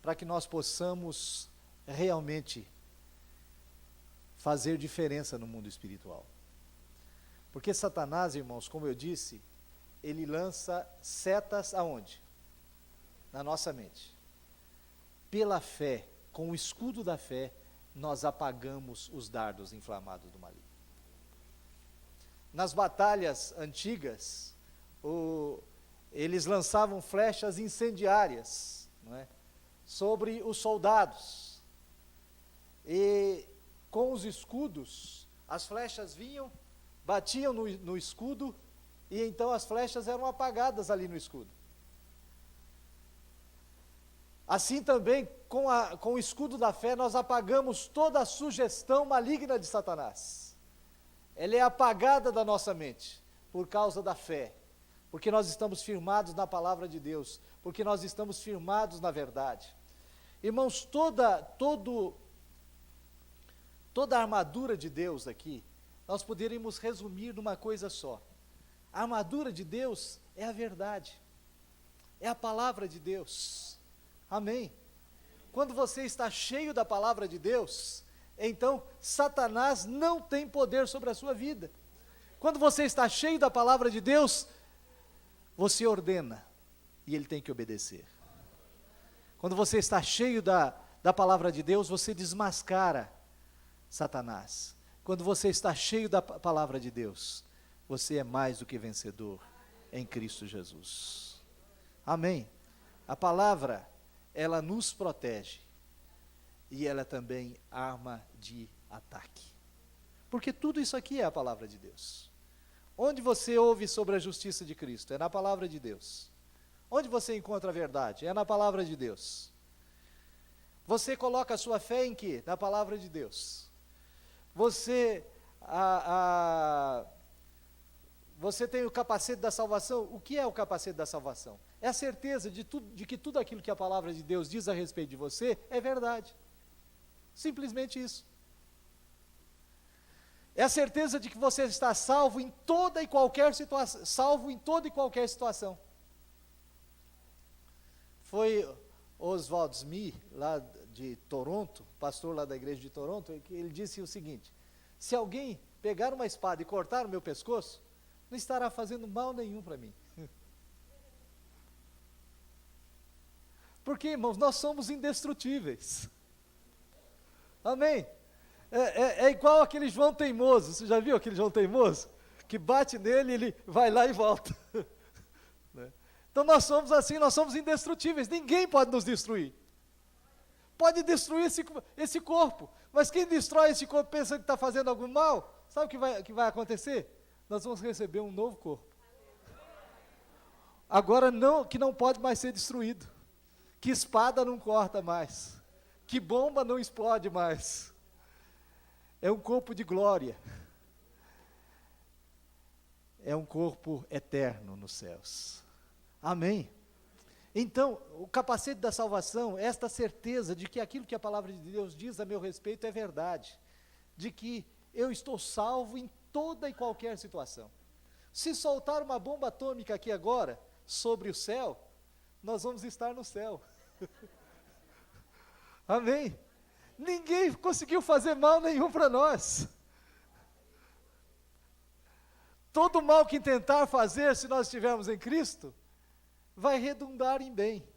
para que nós possamos realmente fazer diferença no mundo espiritual. Porque Satanás, irmãos, como eu disse, ele lança setas aonde? Na nossa mente. Pela fé, com o escudo da fé, nós apagamos os dardos inflamados do maligno. Nas batalhas antigas, eles lançavam flechas incendiárias, não é? Sobre os soldados. E com os escudos, as flechas vinham, batiam no escudo, e então as flechas eram apagadas ali no escudo. Assim também, com o escudo da fé, nós apagamos toda a sugestão maligna de Satanás. Ela é apagada da nossa mente, por causa da fé, porque nós estamos firmados na palavra de Deus, porque nós estamos firmados na verdade. Irmãos, toda a armadura de Deus aqui, nós poderíamos resumir numa coisa só. A armadura de Deus é a verdade, é a palavra de Deus. Amém? Quando você está cheio da palavra de Deus, então Satanás não tem poder sobre a sua vida. Quando você está cheio da palavra de Deus, você ordena, e ele tem que obedecer. Quando você está cheio da palavra de Deus, você desmascara Satanás. Quando você está cheio da palavra de Deus, você é mais do que vencedor em Cristo Jesus. Amém? A palavra, ela nos protege, e ela é também arma de ataque. Porque tudo isso aqui é a palavra de Deus. Onde você ouve sobre a justiça de Cristo? É na palavra de Deus. Onde você encontra a verdade? É na palavra de Deus. Você coloca a sua fé em quê? Na palavra de Deus. Você tem o capacete da salvação. O que é o capacete da salvação? É a certeza de que tudo aquilo que a palavra de Deus diz a respeito de você é verdade. Simplesmente isso. É a certeza de que você está salvo em toda e qualquer situação. Foi Oswald Smith, lá de Toronto, pastor lá da igreja de Toronto, que ele disse o seguinte: se alguém pegar uma espada e cortar o meu pescoço, não estará fazendo mal nenhum para mim. Porque, irmãos, nós somos indestrutíveis. Amém? É igual aquele João teimoso. Você já viu aquele João teimoso? Que bate nele e ele vai lá e volta. Então nós somos assim, nós somos indestrutíveis. Ninguém pode nos destruir. Pode destruir esse corpo, mas quem destrói esse corpo pensando que está fazendo algum mal, sabe o que vai acontecer? Nós vamos receber um novo corpo. Agora que não pode mais ser destruído. Que espada não corta mais. Que bomba não explode mais. É um corpo de glória. É um corpo eterno nos céus. Amém? Então, o capacete da salvação é esta certeza de que aquilo que a palavra de Deus diz a meu respeito é verdade. De que eu estou salvo em toda e qualquer situação. Se soltar uma bomba atômica aqui agora, sobre o céu, nós vamos estar no céu. Amém? Ninguém conseguiu fazer mal nenhum para nós. Todo mal que tentar fazer, se nós estivermos em Cristo, vai redundar em bem.